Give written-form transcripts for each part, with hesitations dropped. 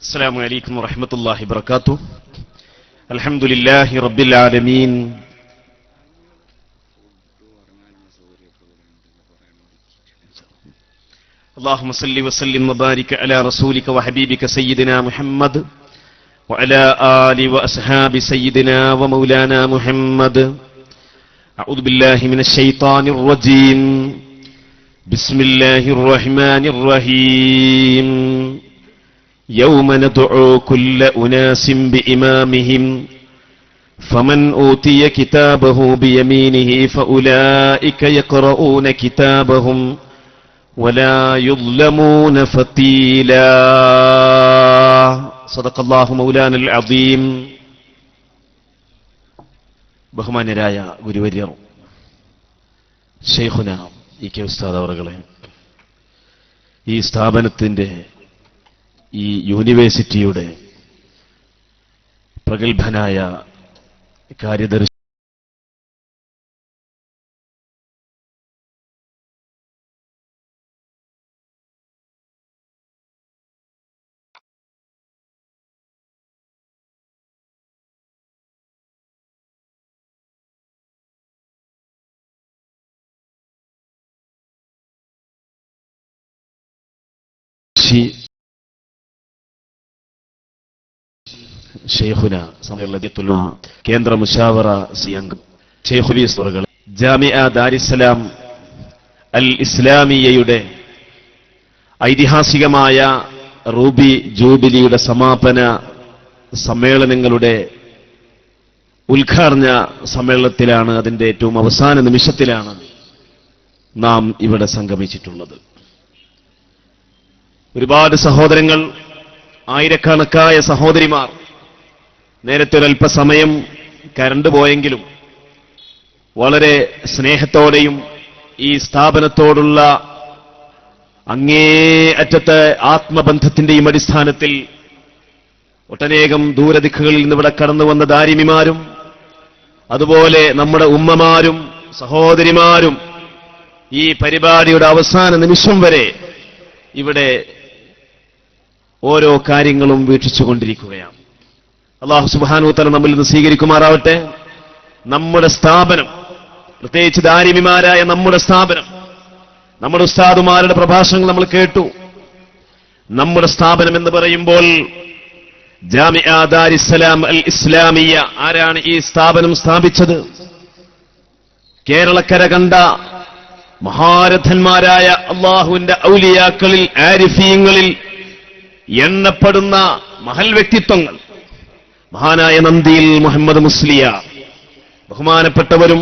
السلام عليكم ورحمة الله وبركاته. الحمد لله رب العالمين. اللهم صل وسلم وبارك على رسولك وحبيبك سيدنا محمد وعلى آل وأصحاب سيدنا ومولانا محمد. أعوذ بالله من الشيطان الرجيم. بسم الله الرحمن الرحيم. يوم ندعو كل أناس بإمامهم فمن أوتي كتابه بيمينه فأولئك يقرؤون كتابهم ولا يظلمون فتيلا. صدق الله مولانا العظيم. ബഹുമാന്യരായ ഗുരുവര്യർ ശൈഖുന ഇ.കെ. ഉസ്താദ് അവറുകളെ, ഈ സ്ഥാപനത്തിന്റെ, ഈ യൂണിവേഴ്സിറ്റിയുടെ പ്രഗത്ഭനായ കാര്യദർശി ഷെയ്ഖുന സമയത്തുള്ള കേന്ദ്ര മുശാവറ അംഗം ഷെയ്ഖുലീസ് അവറുകൾ, ജാമിഅ ദാരുസ്സലാം അൽ ഇസ്ലാമിയയുടെ ഐതിഹാസികമായ റൂബി ജൂബിലിയുടെ സമാപന സമ്മേളനങ്ങളുടെ ഉദ്ഘാടന സമ്മേളനത്തിലാണ്, അതിന്റെ ഏറ്റവും അവസാന നിമിഷത്തിലാണ് നാം ഇവിടെ സംഗമിച്ചിട്ടുള്ളത്. ഒരുപാട് സഹോദരങ്ങൾ, ആയിരക്കണക്കായ സഹോദരിമാർ, നേരത്തെ ഒരല്പസമയം കരണ്ട് പോയെങ്കിലും വളരെ സ്നേഹത്തോടെയും ഈ സ്ഥാപനത്തോടുള്ള അങ്ങേയറ്റത്തെ ആത്മബന്ധത്തിന്റെയും അടിസ്ഥാനത്തിൽ ഒട്ടനേകം ദൂരദിക്കുകളിൽ നിന്ന് ഇവിടെ കടന്നു വന്ന ദാരിമിമാരും അതുപോലെ നമ്മുടെ ഉമ്മമാരും സഹോദരിമാരും ഈ പരിപാടിയുടെ അവസാന നിമിഷം വരെ ഇവിടെ ഓരോ കാര്യങ്ങളും വീക്ഷിച്ചുകൊണ്ടിരിക്കുകയാണ്. അല്ലാഹു സുബ്ഹാനഹു വ തആല നമ്മിൽ നിന്ന് സ്വീകരിക്കുമാറാവട്ടെ. നമ്മുടെ സ്ഥാപനം, പ്രത്യേകിച്ച് ദാരിമിമാരായ നമ്മുടെ സ്ഥാപനം, നമ്മുടെ ഉസ്താദുമാരുടെ പ്രഭാഷണങ്ങൾ നമ്മൾ കേട്ടു. നമ്മുടെ സ്ഥാപനം എന്ന് പറയുമ്പോൾ ജാമിഅ ദാരുസ്സലാം അൽ ഇസ്ലാമിയ. ആരാണ് ഈ സ്ഥാപനം സ്ഥാപിച്ചത്? കേരളക്കര കണ്ട മഹാരഥന്മാരായ അല്ലാഹുവിന്റെ ഔലിയാക്കളിൽ, ആരിഫീങ്ങളിൽ എണ്ണപ്പെടുന്ന മഹൽ വ്യക്തിത്വങ്ങൾ. മഹാനായ നന്ദിയിൽ മുഹമ്മദ് മുസ്ലിയാർ, ബഹുമാനപ്പെട്ടവരും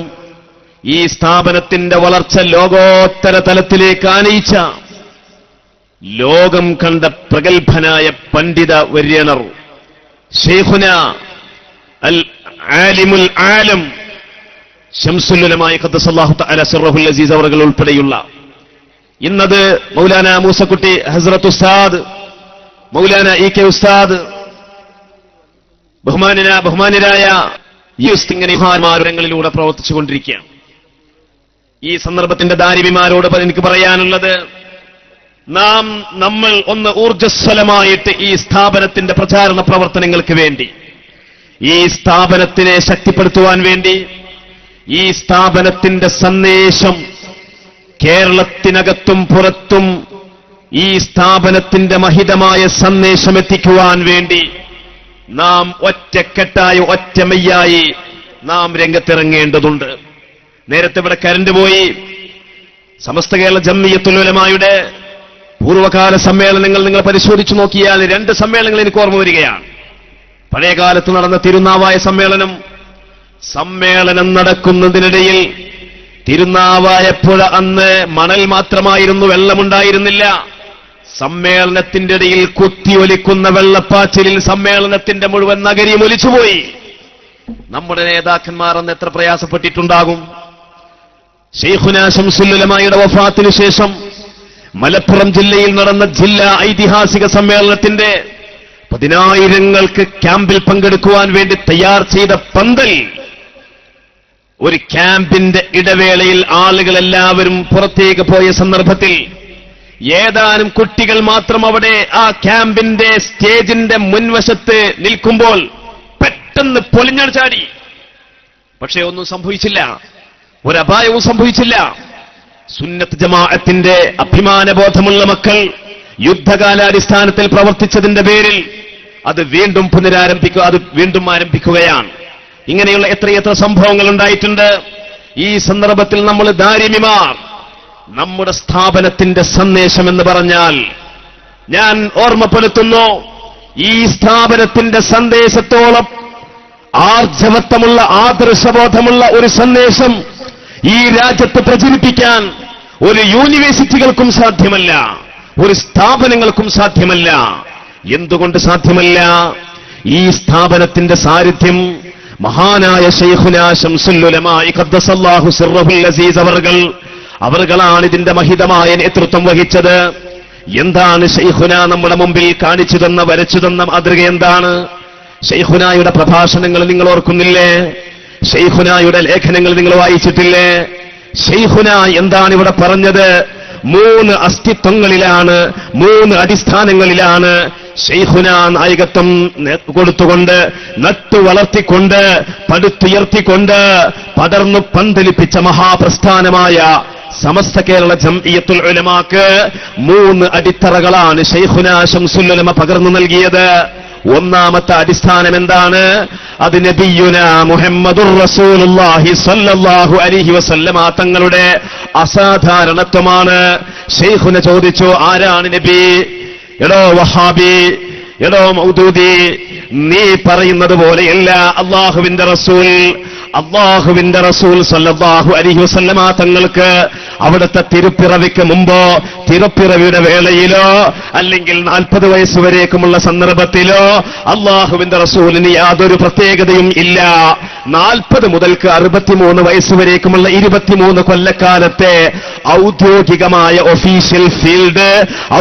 ഈ സ്ഥാപനത്തിന്റെ വളർച്ച ലോകോത്തര തലത്തിലേക്ക് ആനയിച്ച ലോകം കണ്ട പ്രഗത്ഭനായ പണ്ഡിത വര്യണർ ശൈഖുന അൽ ആലിമുൽ ആലം ശംസുൽ ഉലമായ ഖദ്ദസല്ലാഹു തആല സിർറഹുൽ അസീസ് അവറുകൾ ഉൾപ്പെടെയുള്ള, ഇന്നത് മൗലാന മൂസക്കുട്ടി ഹസ്രത്ത് ഉസ്താദ്, മൗലാന ഇ.കെ. ഉസ്താദ്, ബഹുമാനരായ ഈ ഇങ്ങനെ മഹാന്മാരങ്ങളിലൂടെ പ്രവർത്തിച്ചുകൊണ്ടിരിക്കുകയാണ്. ഈ സന്ദർഭത്തിന്റെ ദാരിമിമാരോട് എനിക്ക് പറയാനുള്ളത്, നമ്മൾ ഒന്ന് ഊർജ്ജസ്വലമായിട്ട് ഈ സ്ഥാപനത്തിന്റെ പ്രചാരണ പ്രവർത്തനങ്ങൾക്ക് വേണ്ടി, ഈ സ്ഥാപനത്തിനെ ശക്തിപ്പെടുത്തുവാൻ വേണ്ടി, ഈ സ്ഥാപനത്തിന്റെ സന്ദേശം കേരളത്തിനകത്തും പുറത്തും ഈ സ്ഥാപനത്തിന്റെ മഹിതമായ സന്ദേശം എത്തിക്കുവാൻ വേണ്ടി നാം ഒറ്റക്കെട്ടായി, ഒറ്റമയ്യായി നാം രംഗത്തിറങ്ങേണ്ടതുണ്ട്. നേരത്തെ ഇവിടെ കരണ്ട് പോയി. സമസ്ത കേരള ജംഇയ്യത്തുൽ ഉലമായുടെ പൂർവ്വകാല സമ്മേളനങ്ങൾ നിങ്ങൾ പരിശോധിച്ചു നോക്കിയാൽ 2 സമ്മേളനങ്ങൾ എനിക്ക് ഓർമ്മ വരികയാണ്. പഴയകാലത്ത് നടന്ന തിരുനാവായ സമ്മേളനം നടക്കുന്നതിനിടയിൽ തിരുനാവായ പുഴ അന്ന് മണൽ മാത്രമായിരുന്നു, വെള്ളമുണ്ടായിരുന്നില്ല. സമ്മേളനത്തിന്റെ ഇടയിൽ കുത്തിയൊലിക്കുന്ന വെള്ളപ്പാച്ചിലിൽ സമ്മേളനത്തിന്റെ മുഴുവൻ നഗരിയും ഒലിച്ചുപോയി. നമ്മുടെ നേതാക്കന്മാർ അന്ന് എത്ര പ്രയാസപ്പെട്ടിട്ടുണ്ടാകും. ശൈഖുന ശംസുൽ ഉലമായുടെ വഫാത്തിനു ശേഷം മലപ്പുറം ജില്ലയിൽ നടന്ന ജില്ലാ ഐതിഹാസിക സമ്മേളനത്തിന്റെ 10,000ങ്ങൾക്ക് ക്യാമ്പിൽ പങ്കെടുക്കുവാൻ വേണ്ടി തയ്യാർ ചെയ്ത പന്തൽ, ഒരു ക്യാമ്പിന്റെ ഇടവേളയിൽ ആളുകൾ എല്ലാവരും പുറത്തേക്ക് പോയ സന്ദർഭത്തിൽ ഏതാനും കുട്ടികൾ മാത്രം അവിടെ ആ ക്യാമ്പിന്റെ സ്റ്റേജിന്റെ മുൻവശത്ത് നിൽക്കുമ്പോൾ പെട്ടെന്ന് പൊളിഞ്ഞാണ് ചാടി. പക്ഷേ ഒന്നും സംഭവിച്ചില്ല, ഒരപായവും സംഭവിച്ചില്ല. സുന്നത്ത് ജമാഅത്തിന്റെ അഭിമാനബോധമുള്ള മക്കൾ യുദ്ധകാലാടിസ്ഥാനത്തിൽ പ്രവർത്തിച്ചതിന്റെ പേരിൽ അത് വീണ്ടും ആരംഭിക്കുകയാണ്. ഇങ്ങനെയുള്ള എത്രയെത്ര സംഭവങ്ങൾ ഉണ്ടായിട്ടുണ്ട്. ഈ സന്ദർഭത്തിൽ നമ്മൾ ദാരിമിമാർ, നമ്മുടെ സ്ഥാപനത്തിന്റെ സന്ദേശം എന്ന് പറഞ്ഞാൽ, ഞാൻ ഓർമ്മപ്പെടുത്തുന്നു, ഈ സ്ഥാപനത്തിന്റെ സന്ദേശത്തോളം ആർജവത്വമുള്ള ആദർശബോധമുള്ള ഒരു സന്ദേശം ഈ രാജ്യത്ത് പ്രചരിപ്പിക്കാൻ ഒരു യൂണിവേഴ്സിറ്റികൾക്കും സാധ്യമല്ല, ഒരു സ്ഥാപനങ്ങൾക്കും സാധ്യമല്ല. എന്തുകൊണ്ട് സാധ്യമല്ല? ഈ സ്ഥാപനത്തിന്റെ സാന്നിധ്യം മഹാനായ ശൈഖുനാ ശംസുൽ ഉലമാ ഖദ്ദസല്ലാഹു സിർറഹുൽ അസീസ് അവർകളാണ് ഇതിന്റെ മഹിതമായ നേതൃത്വം വഹിച്ചത്. എന്താണ് ശൈഖുന നമ്മുടെ മുമ്പിൽ കാണിച്ചു തന്ന, വരച്ചു തന്ന മാതൃക എന്താണ്? ശൈഖുനായുടെ പ്രഭാഷണങ്ങൾ നിങ്ങൾ ഓർക്കുന്നില്ലേ? ശൈഖുനായുടെ ലേഖനങ്ങൾ നിങ്ങൾ വായിച്ചിട്ടില്ലേ? ശൈഖുന എന്താണ് ഇവിടെ പറഞ്ഞത്? 3 അസ്തിത്വങ്ങളിലാണ്, 3 അടിസ്ഥാനങ്ങളിലാണ് ശൈഖുന നായകത്വം കൊടുത്തുകൊണ്ട്, നട്ടു വളർത്തിക്കൊണ്ട്, പടുത്തുയർത്തിക്കൊണ്ട് പടർന്നു പന്തലിപ്പിച്ച മഹാപ്രസ്ഥാനമായ സമസ്ത കേരള ജംഇയ്യത്തുൽ ഉലമാക്ക് 3 അടിത്തറകളാണ് ശൈഖുനാ ശംസുൽ ഉലമ പകർന്നു നൽകിയത്. ഒന്നാമത്തെ അടിസ്ഥാനം എന്താണ്? അത് നബിയുനാ മുഹമ്മദുർ റസൂലുള്ളാഹി സ്വല്ലല്ലാഹു അലൈഹി വസല്ലമ തങ്ങളുടെ അസാധാരണത്വമാണ്. ശൈഖുന ചോദിച്ചു, ആരാണ് നബി? എടോ വഹാബി, എടോ മൗദൂദി, നീ പറയുന്നത് പോലെയല്ല അല്ലാഹുവിന്റെ റസൂൽ സല്ലല്ലാഹു അലൈഹി വസല്ലമ തങ്ങൾക്ക് അവിടുത്തെ തിരുപ്പിറവിക്ക് മുമ്പോ തിരുപ്പിറവിയുടെ വേളയിലോ അല്ലെങ്കിൽ 40 വയസ്സുവരേക്കുമുള്ള സന്ദർഭത്തിലോ അല്ലാഹുവിന്റെ റസൂലിന് യാതൊരു പ്രത്യേകതയും ഇല്ല. 40 മുതൽക്ക് 63 വയസ്സുവരേക്കുമുള്ള 23 കൊല്ലക്കാലത്തെ ഔദ്യോഗികമായ ഒഫീഷ്യൽ ഫീൽഡ്,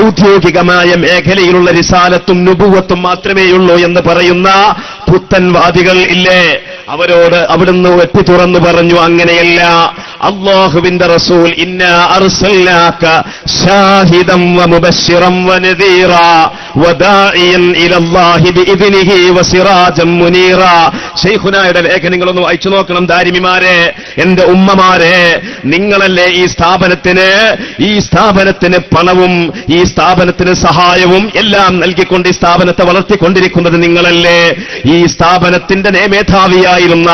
ഔദ്യോഗികമായ മേഖലയിലുള്ള റിസാലത്തും നുബുവത്തും മാത്രമേയുള്ളൂ എന്ന് പറയുന്ന പുത്തൻവാദികൾ ഇല്ലേ? അവരോട് അവിടുന്ന് വെട്ടി തുറന്നു പറഞ്ഞു, അങ്ങനെയല്ല. അല്ലാഹുവിന്റെ റസൂൽ ഇന്നാ അർസൽനാക ഷാഹിദൻ വമുബശ്ശിറൻ വനദീറാ വദാഇയൻ ഇലല്ലാഹി ബിഇദ്നിഹി വസിറാജൻ മുനീറാ. ശൈഖുനായുടെ ലേഖനങ്ങളൊന്ന് വായിച്ചു നോക്കണം ദാരിമിമാരെ, എന്റെ ഉമ്മമാരെ. നിങ്ങളല്ലേ ഈ സ്ഥാപനത്തിന് പണവും ഈ സ്ഥാപനത്തിന് സഹായവും എല്ലാം നൽകിക്കൊണ്ട് ഈ സ്ഥാപനത്തെ വളർത്തിക്കൊണ്ടിരിക്കുന്നത് നിങ്ങളല്ലേ? ഈ സ്ഥാപനത്തിന്റെ മേധാവിയായിരുന്ന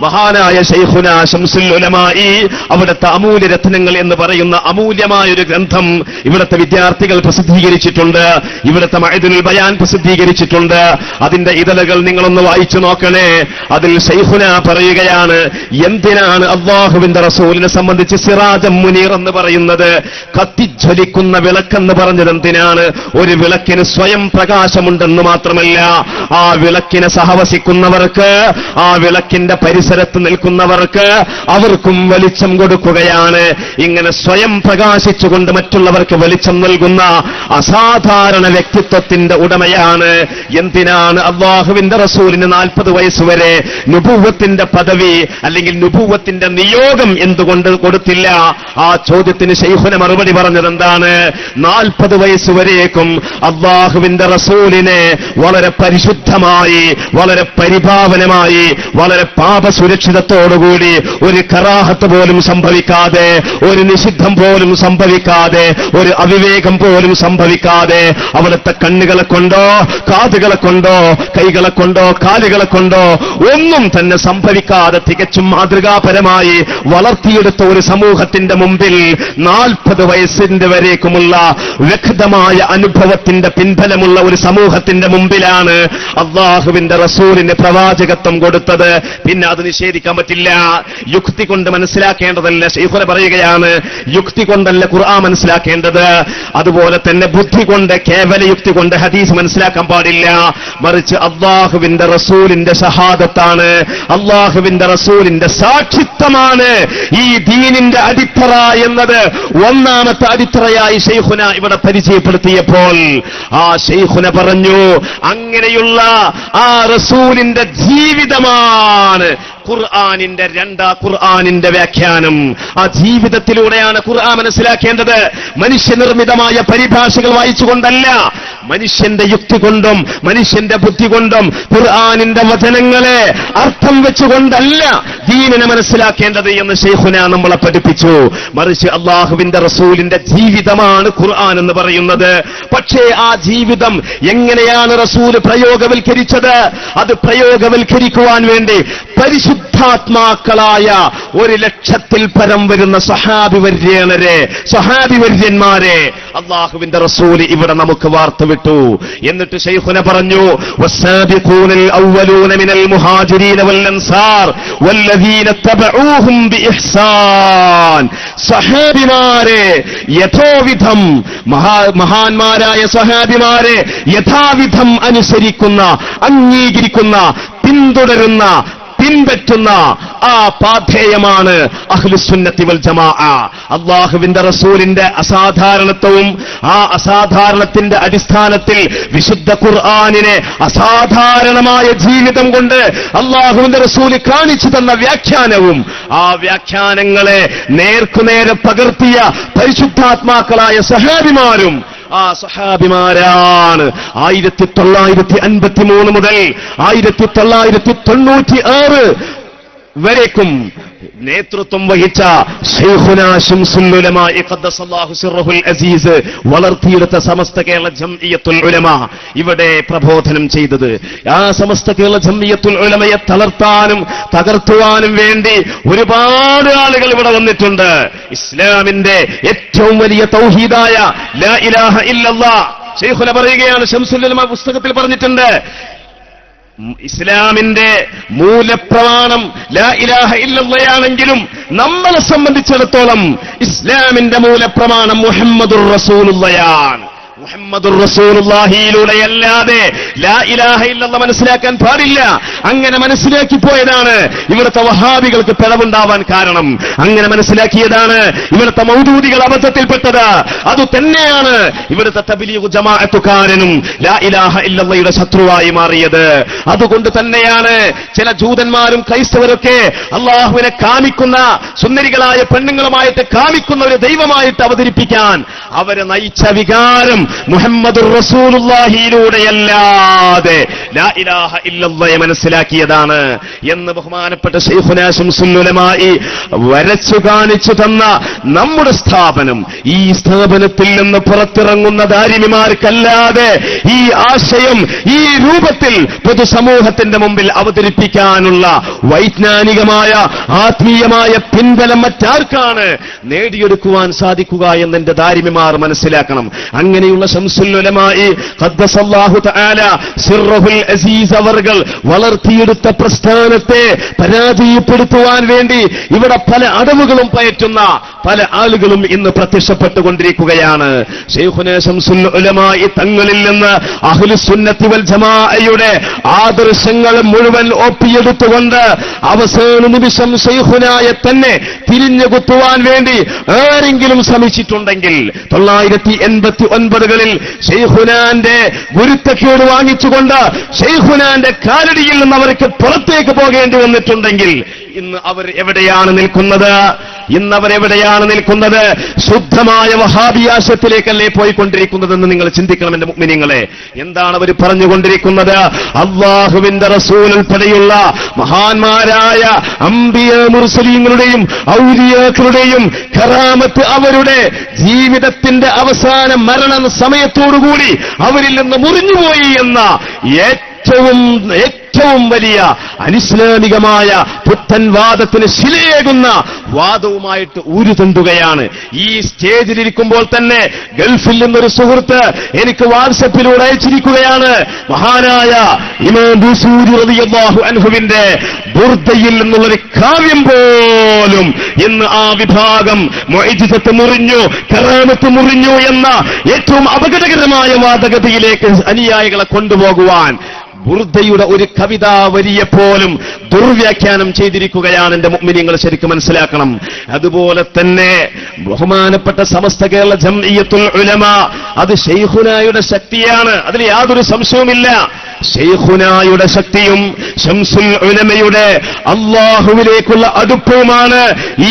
മഹാനായ ശൈഖുനാ ശംസുൽ ഉലമാഇ അവിടുത്തെ അമൂല്യ രത്നങ്ങൾ എന്ന് പറയുന്ന അമൂല്യമായൊരു ഗ്രന്ഥം ഇവിടുത്തെ വിദ്യാർത്ഥികൾ പ്രസിദ്ധീകരിച്ചിട്ടുണ്ട്. ഇവിടുത്തെ മഅ്ദിനുൽ ബയാൻ പ്രസിദ്ധീകരിച്ചിട്ടുണ്ട്. അതിന്റെ ഇതളുകൾ നിങ്ങളൊന്ന് വായിച്ചു നോക്കണേ. അതിൽ ശൈഖുന പറയുകയാണ്, എന്തിനാണ് അല്ലാഹുവിന്റെ റസൂലിനെ സംബന്ധിച്ച് സിറാജം മുനീർ എന്ന് പറയുന്നത്? കത്തിജ്വലിക്കുന്ന വിളക്കെന്ന് പറഞ്ഞത് എന്തിനാണ്? ഒരു വിളക്കിന് സ്വയം പ്രകാശമുണ്ടെന്ന് മാത്രമല്ല, ആ വിളക്കിനെ സഹവസിക്കുന്നവർക്ക്, ആ വിളക്കിന്റെ പരിസരത്ത് നിൽക്കുന്നവർക്ക് അവർക്കും വെളിച്ചം കൊടുക്കുകയാണ്. ഇങ്ങനെ സ്വയം പ്രകാശിച്ചുകൊണ്ട് മറ്റുള്ളവർക്ക് വെളിച്ചം നൽകുന്ന അസാധാരണ വ്യക്തിത്വത്തിന്റെ ഉടമയാണ്. എന്തിനാണ് അല്ലാഹുവിന്റെ റസൂലിന് 40 വയസ്സുവരെ നുബുവത്തിന്റെ പദവി അല്ലെങ്കിൽ നുബുവത്തിന്റെ നിയോഗം എന്തുകൊണ്ട് കൊടുത്തില്ല? ആ ചോദ്യത്തിന് ശൈഖുന മറുപടി പറഞ്ഞത് എന്താണ്? 40 വയസ്സുവരേക്കും അല്ലാഹുവിന്റെ റസൂലിനെ വളരെ പരിശുദ്ധമായി, വളരെ പരിഭാവനമായി, വളരെ പാപസുരക്ഷിതത്തോടുകൂടി, ഒരു കറാഹത്ത് പോലും സംഭവിക്കാതെ, ഒരു നിഷിദ്ധം പോലും സംഭവിക്കാതെ, ഒരു അവിവേകം പോലും സംഭവിക്കാതെ, അവിടുത്തെ കണ്ണുകളെ കൊണ്ടോ കാതുകളെ കൊണ്ടോ കൈകളെ കൊണ്ടോ കാലുകളെ കൊണ്ടോ ഒന്നും തന്നെ സംഭവിക്കാതെ തികച്ചും മാതൃകാപരമായി വളർത്തിയെടുത്ത ഒരു സമൂഹത്തിന്റെ മുമ്പിൽ 40 വയസ്സിന്റെ വരേക്കുമുള്ള വ്യക്തമായ അനുഭവത്തിന്റെ പിൻബലമുള്ള ഒരു സമൂഹത്തിന്റെ മുമ്പിലാണ് അല്ലാഹുവിന്റെ റസൂലിന് പ്രവാചകത്വം കൊടുത്തത്. പിന്നെ അത് നിഷേധിക്കാൻ പറ്റില്ല. യുക്തി കൊണ്ട് മനസ്സിലാക്കേണ്ടതല്ല. ശൈഖുന പറയുകയാണ്, യുക്തി കൊണ്ടല്ല ഖുർആൻ മനസ്സിലാക്കേണ്ടത്. അതുപോലെ തന്നെ ബുദ്ധി കൊണ്ട്, കേവല യുക്തി കൊണ്ട് ഹദീസ് മനസ്സിലാക്കാൻ പാടില്ല. മറിച്ച് അല്ലാഹുവിന്റെ റസൂലിന്റെ ഷഹാദത്താണ്, അല്ലാഹുവിന്റെ റസൂലിന്റെ സാക്ഷിത്വമാണ് ഈ ദീനിന്റെ അടിത്തറ എന്നത് ഒന്നാമത്തെ അടിത്തറയായി ശൈഖുന ഇവിടെ പരിചയപ്പെടുത്തിയപ്പോൾ ആ ശൈഖുന പറഞ്ഞു, അങ്ങനെയുള്ള ആ റസൂലിന്റെ ജീവിതമാണ് ഖുർആനിന്റെ വ്യാഖ്യാനം. ആ ജീവിതത്തിലൂടെയാണ് ഖുർആൻ മനസ്സിലാക്കേണ്ടത്. മനുഷ്യനിർമ്മിതമായ പരിഭാഷകൾ വായിച്ചുകൊണ്ടല്ല, മനുഷ്യന്റെ യുക്തി കൊണ്ടും മനുഷ്യന്റെ ബുദ്ധി കൊണ്ടും ഖുർആനിന്റെ വചനങ്ങളെ അർത്ഥം വെച്ചുകൊണ്ടല്ല ദീനിനെ മനസ്സിലാക്കേണ്ടത് എന്ന് ശൈഖുന നമ്മളെ പഠിപ്പിച്ചു. മറിച്ച് അല്ലാഹുവിന്റെ റസൂലിന്റെ ജീവിതമാണ് ഖുർആൻ എന്ന് പറയുന്നത്. പക്ഷേ ആ ജീവിതം എങ്ങനെയാണ് റസൂൽ പ്രയോഗവൽക്കരിച്ചത്? അത് പ്രയോഗവൽക്കരിക്കുവാൻ വേണ്ടി പരിശുദ്ധാത്മാക്കളായ 1,00,000-ൽ പരം വരുന്ന സ്വഹാബിവര്യന്മാരെ അല്ലാഹുവിന്റെ റസൂൽ ഇവിടെ നമുക്ക് വാർത്തവിട്ടു. എന്നിട്ട് ശൈഖുന പറഞ്ഞു, വസ്സാബിഖൂനൽ അവ്വലൂന മിനൽ മുഹാജിരീന വൽ അൻസാർ വല്ലദീന തബഊഹും ബിഇഹ്സാൻ. സഹാബിമാരെ യഥോവിധം, മഹാന്മാരായ സഹാബിമാരെ യഥാവിധം അനുസരിക്കുന്ന, അംഗീകരിക്കുന്ന, പിന്തുടരുന്ന, പിൻപറ്റുന്ന ആ പാഥേയമാണ് അഹ്ലുസുന്നത്തി വൽ ജമാഅ. അല്ലാഹുവിന്റെ റസൂലിന്റെ അസാധാരണത്വവും ആ അസാധാരണത്തിന്റെ അടിസ്ഥാനത്തിൽ വിശുദ്ധ ഖുർആനിനെ അസാധാരണമായ ജീവിതം കൊണ്ട് അല്ലാഹുവിന്റെ റസൂൽ കാണിച്ചു തന്ന വ്യാഖ്യാനവും ആ വ്യാഖ്യാനങ്ങളെ നേർക്കുനേരെ പകർത്തിയ പരിശുദ്ധാത്മാക്കളായ സഹാബിമാരും ആ സഹാബിമാരാണ് 1953 മുതൽ 1996 വരേക്കും നേതൃത്വം വഹിച്ച ശൈഖുന ശംസുൽ ഉലമ ഖദ്ദസല്ലാഹു സിർറഹുൽ അസീസ് വളർത്തിയെടുത്ത സമസ്ത കേരള ജംഇയ്യത്തുൽ ഉലമ ഇവിടെ പ്രബോധനം ചെയ്തത്. ആ സമസ്ത കേരള ജംഇയ്യത്തുൽ ഉലമയെ തളർത്താനും തകർത്തുവാനും വേണ്ടി ഒരുപാട് ആളുകൾ ഇവിടെ വന്നിട്ടുണ്ട്. ഇസ്ലാമിന്റെ ഏറ്റവും വലിയ തൗഹീദായ ലാ ഇലാഹ ഇല്ലല്ലാഹ് ശൈഖുന പറയുകയാണ്, ശംസുൽ ഉലമ പുസ്തകത്തിൽ പറഞ്ഞിട്ടുണ്ട്, ഇസ്ലാമിന്റെ മൂലപ്രമാണം ലാ ഇലാഹ ഇല്ലല്ലാഹയാണെങ്കിലും നമ്മളെ സംബന്ധിച്ചിടത്തോളം ഇസ്ലാമിന്റെ മൂലപ്രമാണം മുഹമ്മദുർ റസൂലുള്ളയാണ്. മുഹമ്മദുർ റസൂലുള്ളാഹിയിലൂടെയല്ലാതെ ലാ ഇലാഹ ഇല്ലല്ലാഹ് മനസ്സിലാക്കാൻ പാടില്ല. അങ്ങനെ മനസ്സിലാക്കി പോയതാണ് ഇവിടുത്തെ വഹാബികൾക്ക് പിഴവുണ്ടാവാൻ കാരണം. അങ്ങനെ മനസ്സിലാക്കിയതാണ് ഇവിടുത്തെ മൗദൂദികൾ അബദ്ധത്തിൽപ്പെട്ടത്. അതുതന്നെയാണ് ഇവിടുത്തെ തബ്ലീഗ് ജമാഅത്തുകാരനും ലാ ഇലാഹ ഇല്ലല്ലാഹയുടെ ശത്രുവായി മാറിയത്. അതുകൊണ്ട് തന്നെയാണ് ചില ജൂതന്മാരും ക്രൈസ്തവരൊക്കെ അള്ളാഹുവിനെ കാമിക്കുന്ന, സുന്ദരികളായ പെണ്ണുങ്ങളുമായിട്ട് കാമിക്കുന്ന ഒരു ദൈവമായിട്ട് അവതരിപ്പിക്കാൻ അവരെ നയിച്ച വികാരം മുഹമ്മദുർ റസൂലുള്ളാഹിയിലൂടെയല്ലാതെ ലാ ഇലാഹ ഇല്ലല്ലാഹയെ മനസ്സിലാക്കിയതാണ് എന്ന് ബഹുമാനപ്പെട്ട ശൈഖുന ശംസുൽ ഉലമാഇ വരച്ചു കാണിച്ചു തന്ന നമ്മുടെ സ്ഥാപനം, ഈ സ്ഥാപനത്തിൽ നിന്ന് പുറത്തിറങ്ങുന്ന ദാരിമിമാർക്കല്ലാതെ ഈ ആശയം ഈ രൂപത്തിൽ പൊതുസമൂഹത്തിന്റെ മുമ്പിൽ അവതരിപ്പിക്കാനുള്ള വൈജ്ഞാനികമായ ആത്മീയമായ പിൻബലം മറ്റാർക്കാണ് നേടിയെടുക്കുവാൻ സാധിക്കുക എന്നെന്റെ ദാരിമിമാർ മനസ്സിലാക്കണം. അങ്ങനെയുള്ള ശംസുൽ ഉലമാഇ ഖദ്ദസല്ലാഹു തആല സിർറഹുൽ അസീസ് അവർകൾ വളർത്തിയെടുത്ത പ്രസ്ഥാനത്തെ പരാജയപ്പെടുത്തുവാൻ വേണ്ടി ഇവിടെ പല അടവുകളും പയറ്റുന്ന പല ആളുകളും ഇന്ന് പ്രത്യക്ഷപ്പെട്ടുകൊണ്ടിരിക്കുകയാണ്. ശൈഖുന ശംസുൽ ഉലമാഇ തങ്ങളിൽ നിന്ന് അഹ്ലുസുന്നത്തി വൽ ജമാഅയുടെ ആദർശങ്ങൾ മുഴുവൻ ഒപ്പിയെടുത്തുകൊണ്ട് അവസാന നിമിഷം ശൈഖുനായെ തന്നെ തിരിഞ്ഞുകുത്തുവാൻ വേണ്ടി ആരെങ്കിലും ശ്രമിച്ചിട്ടുണ്ടെങ്കിൽ 989 ശൈഖുനാന്റെ ഗുരുത്തക്കേട് വാങ്ങിച്ചുകൊണ്ട് ശൈഖുനാന്റെ കാലടിയിൽ നിന്ന് അവർക്ക് പുറത്തേക്ക് പോകേണ്ടി വന്നിട്ടുണ്ടെങ്കിൽ ഇന്ന് അവർ എവിടെയാണ് നിൽക്കുന്നത്? ശുദ്ധമായ വഹാബിയാശത്തിലേക്കല്ലേ പോയിക്കൊണ്ടിരിക്കുന്നതെന്ന് നിങ്ങൾ ചിന്തിക്കണം എന്റെ മുഅ്മിനീങ്ങളെ. എന്താണ് അവർ പറഞ്ഞുകൊണ്ടിരിക്കുന്നത്? അല്ലാഹുവിന്റെ റസൂൽ ഉൾപ്പെടെയുള്ള മഹാന്മാരായ അംബിയ മുർസലീങ്ങളുടെയും ഔലിയാക്കളുടെയും കറാമത്ത് അവരുടെ ജീവിതത്തിന്റെ അവസാന മരണ സമയത്തോടുകൂടി അവരിൽ നിന്ന് മുറിഞ്ഞുപോയി എന്ന ഏറ്റവും വലിയ അനിസ്ലാമികമായ പുത്തൻ വാദത്തിന് ശിലയേകുന്ന വാദവുമായിട്ട് ഉരുതണ്ടുകയാണ്. ഈ സ്റ്റേജിലിരിക്കുമ്പോൾ തന്നെ ഗൾഫിൽ നിന്നൊരു സുഹൃത്ത് എനിക്ക് വാട്സപ്പിലൂടെ അയച്ചിരിക്കുകയാണ്. മഹാനായ ഇമാം ബൂസൂരി റളിയല്ലാഹു അൻഹുവിന്റെ ബുർദയിൽ നിന്നുള്ളൊരു കാവ്യം പോലും ഇന്ന് ആ വിഭാഗം മുഅ്ജിസത്ത് മുറിഞ്ഞു, കറാമത്ത് മുറിഞ്ഞു എന്ന ഏറ്റവും അപകടകരമായ വാദഗതിയിലേക്ക് അനുയായികളെ കൊണ്ടുപോകുവാൻ ബുർദയുടെ ഒരു കവിതാ വരിയെപ്പോലും ദുർവ്യാഖ്യാനം ചെയ്തിരിക്കുകയാണ് എന്റെ മുഅ്മിനീങ്ങൾ ശരിക്കും മനസ്സിലാക്കണം. അതുപോലെ തന്നെ ബഹുമാനപ്പെട്ട സമസ്ത കേരള ജംഇയ്യത്തുൽ ഉലമ അത് ശൈഖുനായുടെ ശക്തിയാണ്, അതിൽ യാതൊരു സംശയവുമില്ല. ശൈഖുനായുടെ ശക്തിയും ശംസുൽ ഉലമയുടെ അല്ലാഹുവിലേക്കുള്ള അടുപ്പവുമാണ്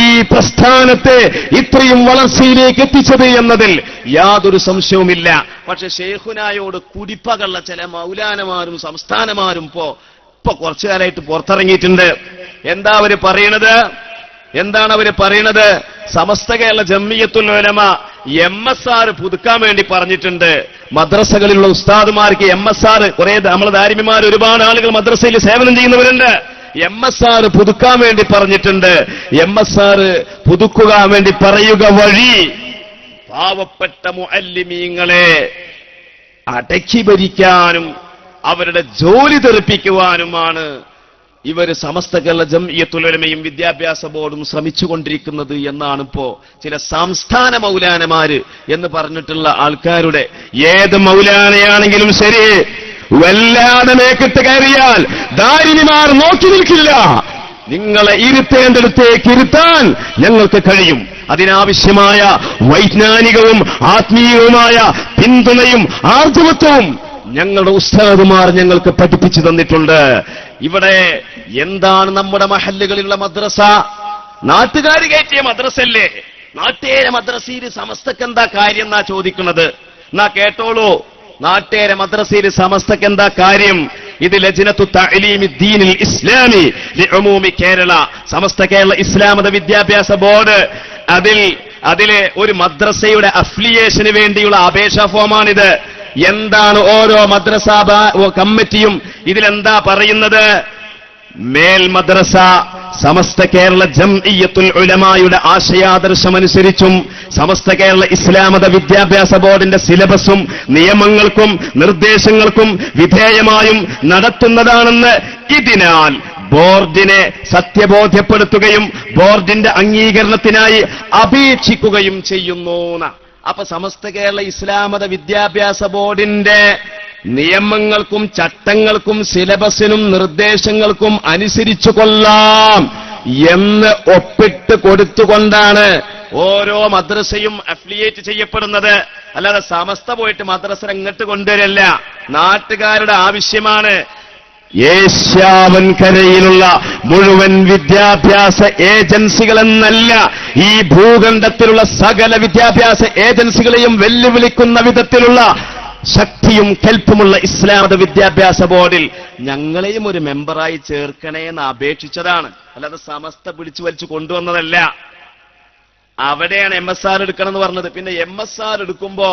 ഈ പ്രസ്ഥാനത്തെ ഇത്രയും വളർച്ചയിലേക്ക് എത്തിച്ചത് എന്നതിൽ യാതൊരു സംശയവുമില്ല. പക്ഷെ ശൈഖുനായോട് കുടിപ്പകള്ള ചില മൗലാനമാരും സംസ്ഥാനമാരും ഇപ്പൊ കുറച്ചു കാലമായിട്ട് പുറത്തിറങ്ങിയിട്ടുണ്ട്. എന്താണ് അവര് പറയണത്? സമസ്ത കേരള ജംഇയ്യത്തുൽ ഉലമ MSR പുതുക്കാൻ വേണ്ടി പറഞ്ഞിട്ടുണ്ട്. മദ്രസകളിലുള്ള ഉസ്താദുമാർക്ക് MSR, കുറെ നമ്മളെ ദാരിമിമാർ ഒരുപാട് ആളുകൾ മദ്രസയിൽ സേവനം ചെയ്യുന്നവരുണ്ട്. MSR പുതുക്കാൻ വേണ്ടി പറഞ്ഞിട്ടുണ്ട്. MSR പുതുക്കാൻ വേണ്ടി പറയുക വഴി പാവപ്പെട്ട മുഅല്ലിമീങ്ങളെ അടക്കി ഭരിക്കാനും അവരുടെ ജോലി തെറിപ്പിക്കുവാനുമാണ് ഇവര് സമസ്ത കേരള ജംഇയ്യത്തുൽ ഉലമയും വിദ്യാഭ്യാസ ബോർഡും ശ്രമിച്ചുകൊണ്ടിരിക്കുന്നത് എന്നാണ് ഇപ്പോ ചില സംസ്ഥാന മൗലാനമാര് എന്ന് പറഞ്ഞിട്ടുള്ള ആൾക്കാരുടെ. ഏത് മൗലാനയാണെങ്കിലും ശരി, വല്ലാതെ മേക്കിട്ട് കയറിയാൽ ദാരിമിമാർ നോക്കി നിൽക്കില്ല. നിങ്ങളെ ഇരുത്തേണ്ടടുത്തേക്ക് ഇരുത്താൻ ഞങ്ങൾക്ക് കഴിയും. അതിനാവശ്യമായ വൈജ്ഞാനികവും ആത്മീയവുമായ പിന്തുണയും ആർജവത്വവും ഞങ്ങളുടെ ഉസ്താദുമാർ ഞങ്ങൾക്ക് പഠിപ്പിച്ചു തന്നിട്ടുണ്ട്. ഇവിടെ എന്താണ് നമ്മുടെ മഹല്ലുകളിലുള്ള മദ്രസ? നാട്ടുകാർ കയറ്റിയ മദ്രസല്ലേ? നാട്ടേര മദ്രസയിൽ സമസ്തക്ക് എന്താ കാര്യം എന്നാ ചോദിക്കുന്നത്. എന്നാ കേട്ടോളൂ, നാട്ടേര മദ്രസയിൽ സമസ്തക്ക് എന്താ കാര്യം? ഇത് ലജ്നത്തു തഅലീമി ദീനിൽ ഇസ്ലാമി ലിഉമൂമി കേരള, സമസ്ത കേരള ഇസ്ലാമത വിദ്യാഭ്യാസ ബോർഡ്, അതിലെ ഒരു മദ്രസയുടെ അഫിലിയേഷന് വേണ്ടിയുള്ള അപേക്ഷാ ഫോമാണിത്. എന്താണ് ഓരോ മദ്രസ കമ്മിറ്റിയും ഇതിലെന്താ പറയുന്നത്? മേൽ മദ്രസ സമസ്ത കേരള ജംഇയ്യത്തുൽ ഉലമായുടെ ആശയാദർശമനുസരിച്ചും സമസ്ത കേരള ഇസ്ലാമത വിദ്യാഭ്യാസ ബോർഡിന്റെ സിലബസും നിയമങ്ങൾക്കും നിർദ്ദേശങ്ങൾക്കും വിധേയമായും നടത്തുന്നതാണെന്ന് ഇതിനാൽ ബോർഡിനെ സത്യബോധ്യപ്പെടുത്തുകയും ബോർഡിന്റെ അംഗീകരണത്തിനായി അപേക്ഷിക്കുകയും ചെയ്യുന്നു. അപ്പൊ സമസ്ത കേരള ഇസ്ലാമത വിദ്യാഭ്യാസ ബോർഡിന്റെ നിയമങ്ങൾക്കും ചട്ടങ്ങൾക്കും സിലബസിനും നിർദ്ദേശങ്ങൾക്കും അനുസരിച്ചു കൊള്ളാം എന്ന് ഒപ്പിട്ട് കൊടുത്തുകൊണ്ടാണ് ഓരോ മദ്രസയും അഫിലിയേറ്റ് ചെയ്യപ്പെടുന്നത്. അല്ലാതെ സമസ്ത പോയിട്ട് മദ്രസ ഇങ്ങോട്ട് കൊണ്ടുവരല്ല, നാട്ടുകാരുടെ ആവശ്യമാണ്. ഏഷ്യാവൻകരയിലുള്ള മുഴുവൻ വിദ്യാഭ്യാസ ഏജൻസികളെന്നല്ല, ഈ ഭൂഖണ്ഡത്തിലുള്ള സകല വിദ്യാഭ്യാസ ഏജൻസികളെയും വെല്ലുവിളിക്കുന്ന വിധത്തിലുള്ള ശക്തിയും കെൽപ്പുമുള്ള ഇസ്ലാമത വിദ്യാഭ്യാസ ബോർഡിൽ ഞങ്ങളെയും ഒരു മെമ്പറായി ചേർക്കണേ എന്ന് അപേക്ഷിച്ചതാണ്. അല്ലാതെ സമസ്ത പിടിച്ചു വലിച്ചു കൊണ്ടുവന്നതല്ല. അവിടെയാണ് MSR എടുക്കണം എന്ന് പറഞ്ഞത്. പിന്നെ MSR എടുക്കുമ്പോ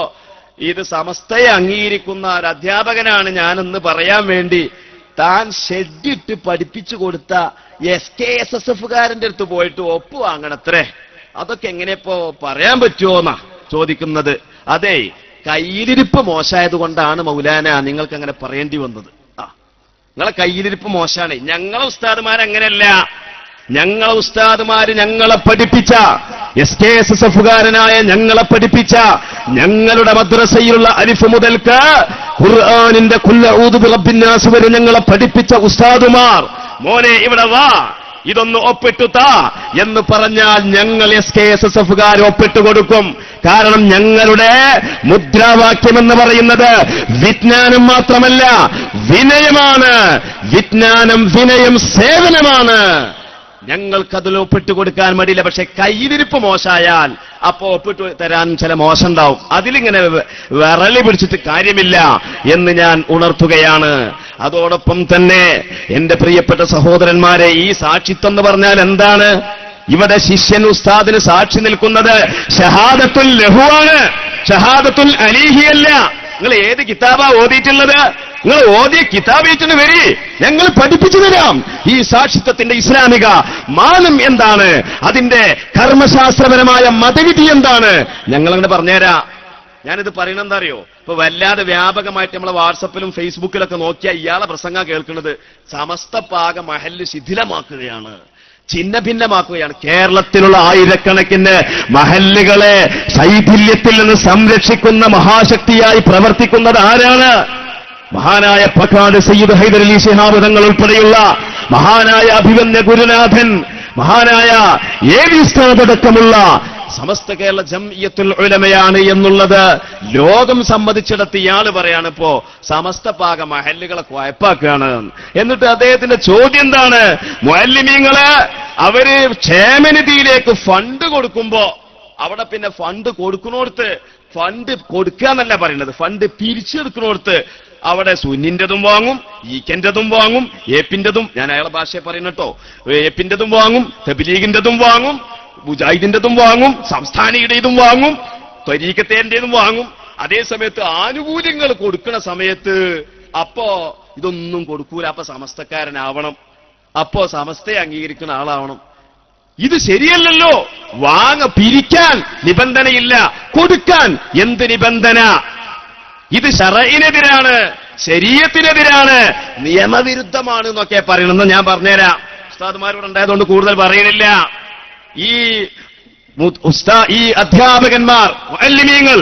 ഇത് സമസ്തയെ അംഗീകരിക്കുന്ന ഒരു അധ്യാപകനാണ് ഞാനെന്ന് പറയാൻ വേണ്ടി താൻ ഷെഡിട്ട് പഠിപ്പിച്ചു കൊടുത്ത SKSSFകാരന്റെ അടുത്ത് പോയിട്ട് ഒപ്പ് വാങ്ങണത്രേ. അതൊക്കെ എങ്ങനെയപ്പോ പറയാൻ പറ്റുമോന്നാ ചോദിക്കുന്നത്. അതെ, കയ്യിലിരിപ്പ് മോശമായത് കൊണ്ടാണ് മൗലാന നിങ്ങൾക്ക് അങ്ങനെ പറയേണ്ടി വന്നത്. നിങ്ങളെ കയ്യിലിരിപ്പ് മോശമാണ്. ഞങ്ങളെ ഉസ്താദുമാരങ്ങനെയല്ല. ഞങ്ങളെ ഉസ്താദുമാര് ഞങ്ങളെ പഠിപ്പിച്ച SKSSFകാരനായ ഞങ്ങളെ പഠിപ്പിച്ച ഞങ്ങളുടെ മദ്രസയിലുള്ള അലിഫ് മുതൽക്ക് ഖുർആനിന്റെ ഖുൽ അഊദു ബിറബ്ബിന്നാസ് വരെ ഞങ്ങളെ പഠിപ്പിച്ച ഉസ്താദുമാർ, മോനെ ഇവിടെ വാ, ഇതൊന്ന് ഒപ്പിട്ടുതാ എന്ന് പറഞ്ഞാൽ ഞങ്ങൾ SKSSFകാർ ഒപ്പിട്ട് കൊടുക്കും. കാരണം ഞങ്ങളുടെ മുദ്രാവാക്യം എന്ന് പറയുന്നത് വിജ്ഞാനം മാത്രമല്ല, വിനയമാണ്. വിജ്ഞാനം, വിനയം, സേവനമാണ്. ഞങ്ങൾക്കതിൽ ഒപ്പിട്ട് കൊടുക്കാൻ മടിയില്ല. പക്ഷെ കയ്യിലിരിപ്പ് മോശമായാൽ അപ്പോ ഒപ്പിട്ട് തരാൻ ചില മോശം ഉണ്ടാവും. അതിലിങ്ങനെ വിറളി പിടിച്ചിട്ട് കാര്യമില്ല എന്ന് ഞാൻ ഉണർത്തുകയാണ്. അതോടൊപ്പം തന്നെ എന്റെ പ്രിയപ്പെട്ട സഹോദരന്മാരെ, ഈ സാക്ഷിത്വം എന്ന് പറഞ്ഞാൽ എന്താണ്? ഇവിടെ ശിഷ്യൻ ഉസ്താദിന് സാക്ഷി നിൽക്കുന്നത് ഷഹാദത്തുൽ ലഹുവാണ്, ഷഹാദത്തുൽ അലീഹിയല്ല. നിങ്ങൾ ഏത് കിതാബാ ഓതിയിട്ടുള്ളത്? നിങ്ങൾ ഓതിയ കിതാബേറ്റിന് വരി, ഞങ്ങൾ പഠിപ്പിച്ചു തരാം. ഈ സാക്ഷിത്വത്തിന്റെ ഇസ്ലാമിക മാനം എന്താണ്, അതിന്റെ കർമ്മശാസ്ത്രപരമായ മതവിധി എന്താണ്, ഞങ്ങളങ്ങനെ പറഞ്ഞുതരാം. ഞാനിത് പറയണ എന്താ അറിയോ? ഇപ്പൊ വല്ലാതെ വ്യാപകമായിട്ട് നമ്മളെ വാട്സപ്പിലും ഫേസ്ബുക്കിലൊക്കെ നോക്കിയാൽ ഇയാളെ പ്രസംഗം കേൾക്കുന്നത് സമസ്ത പാക മഹല്ല് ശിഥിലമാക്കുകയാണ്, ഛിന്ന ഭിന്നമാക്കുകയാണ്. കേരളത്തിലുള്ള ആയിരക്കണക്കിന് മഹല്ലുകളെ ശൈഥില്യത്തിൽ നിന്ന് സംരക്ഷിക്കുന്ന മഹാശക്തിയായി പ്രവർത്തിക്കുന്നത് ആരാണ്? മഹാനായ പക്കാട് സയ്യിദ് ഹൈദർ അലി ശിഹാബ് തങ്ങൾ ഉൾപ്പെടെയുള്ള മഹാനായ അഭിവന്യ ഗുരുനാഥൻ, മഹാനായ AV ഉസ്താദ് അടക്കമുള്ള സമസ്ത കേരള ജംഇയ്യത്തുൽ ഉലമയാണ് എന്നുള്ളത് ലോകം സമ്മതിച്ചിടത്ത് ഇയാള് പറയാണ് ഇപ്പോ സമസ്ത പാക മഹല്ലുകളെ കുഴപ്പാക്കുകയാണ്. എന്നിട്ട് അദ്ദേഹത്തിന്റെ ചോദ്യം എന്താണ്? മുഅല്ലിമീങ്ങള് അവര് ക്ഷേമനിധിയിലേക്ക് ഫണ്ട് കൊടുക്കുമ്പോ അവിടെ പിന്നെ ഫണ്ട് കൊടുക്കണോടത്ത് ഫണ്ട് കൊടുക്കുക എന്നല്ല പറയുന്നത്, ഫണ്ട് പിരിച്ചെടുക്കണോടത്ത് അവിടെ സുന്നിന്റെതും വാങ്ങും, ഈക്കന്റെതും വാങ്ങും, ഏപ്പിന്റെതും, ഞാൻ അയാളെ ഭാഷയെ പറയുന്നട്ടോ, ഏപ്പിന്റെതും വാങ്ങും, തബ്ലീഗിന്റെതും വാങ്ങും, മുജാഹിദിന്റെതും വാങ്ങും, സംസ്ഥാനിയുടേതും വാങ്ങും, ത്വരീഖത്തേന്റേതും വാങ്ങും. അതേ സമയത്ത് ആനുകൂല്യങ്ങൾ കൊടുക്കുന്ന സമയത്ത് അപ്പോ ഇതൊന്നും കൊടുക്കൂല. അപ്പൊ സമസ്തക്കാരനാവണം, അപ്പോ സമസ്തയെ അംഗീകരിക്കുന്ന ആളാവണം. ഇത് ശരിയല്ലല്ലോ. പിരിക്കാൻ നിബന്ധനയില്ല, കൊടുക്കാൻ എന്ത് നിബന്ധന? ഇത് ശറഇനെതിരാണ്, ശരീഅത്തിനെതിരാണ്, നിയമവിരുദ്ധമാണ് എന്നൊക്കെ പറയണമെന്ന് ഞാൻ പറഞ്ഞുതരാം. ഉസ്താദുമാരോട് ഉണ്ടായതുകൊണ്ട് കൂടുതൽ പറയണില്ല. ഈ അധ്യാപകന്മാർ, മുഅല്ലിമീങ്ങൾ,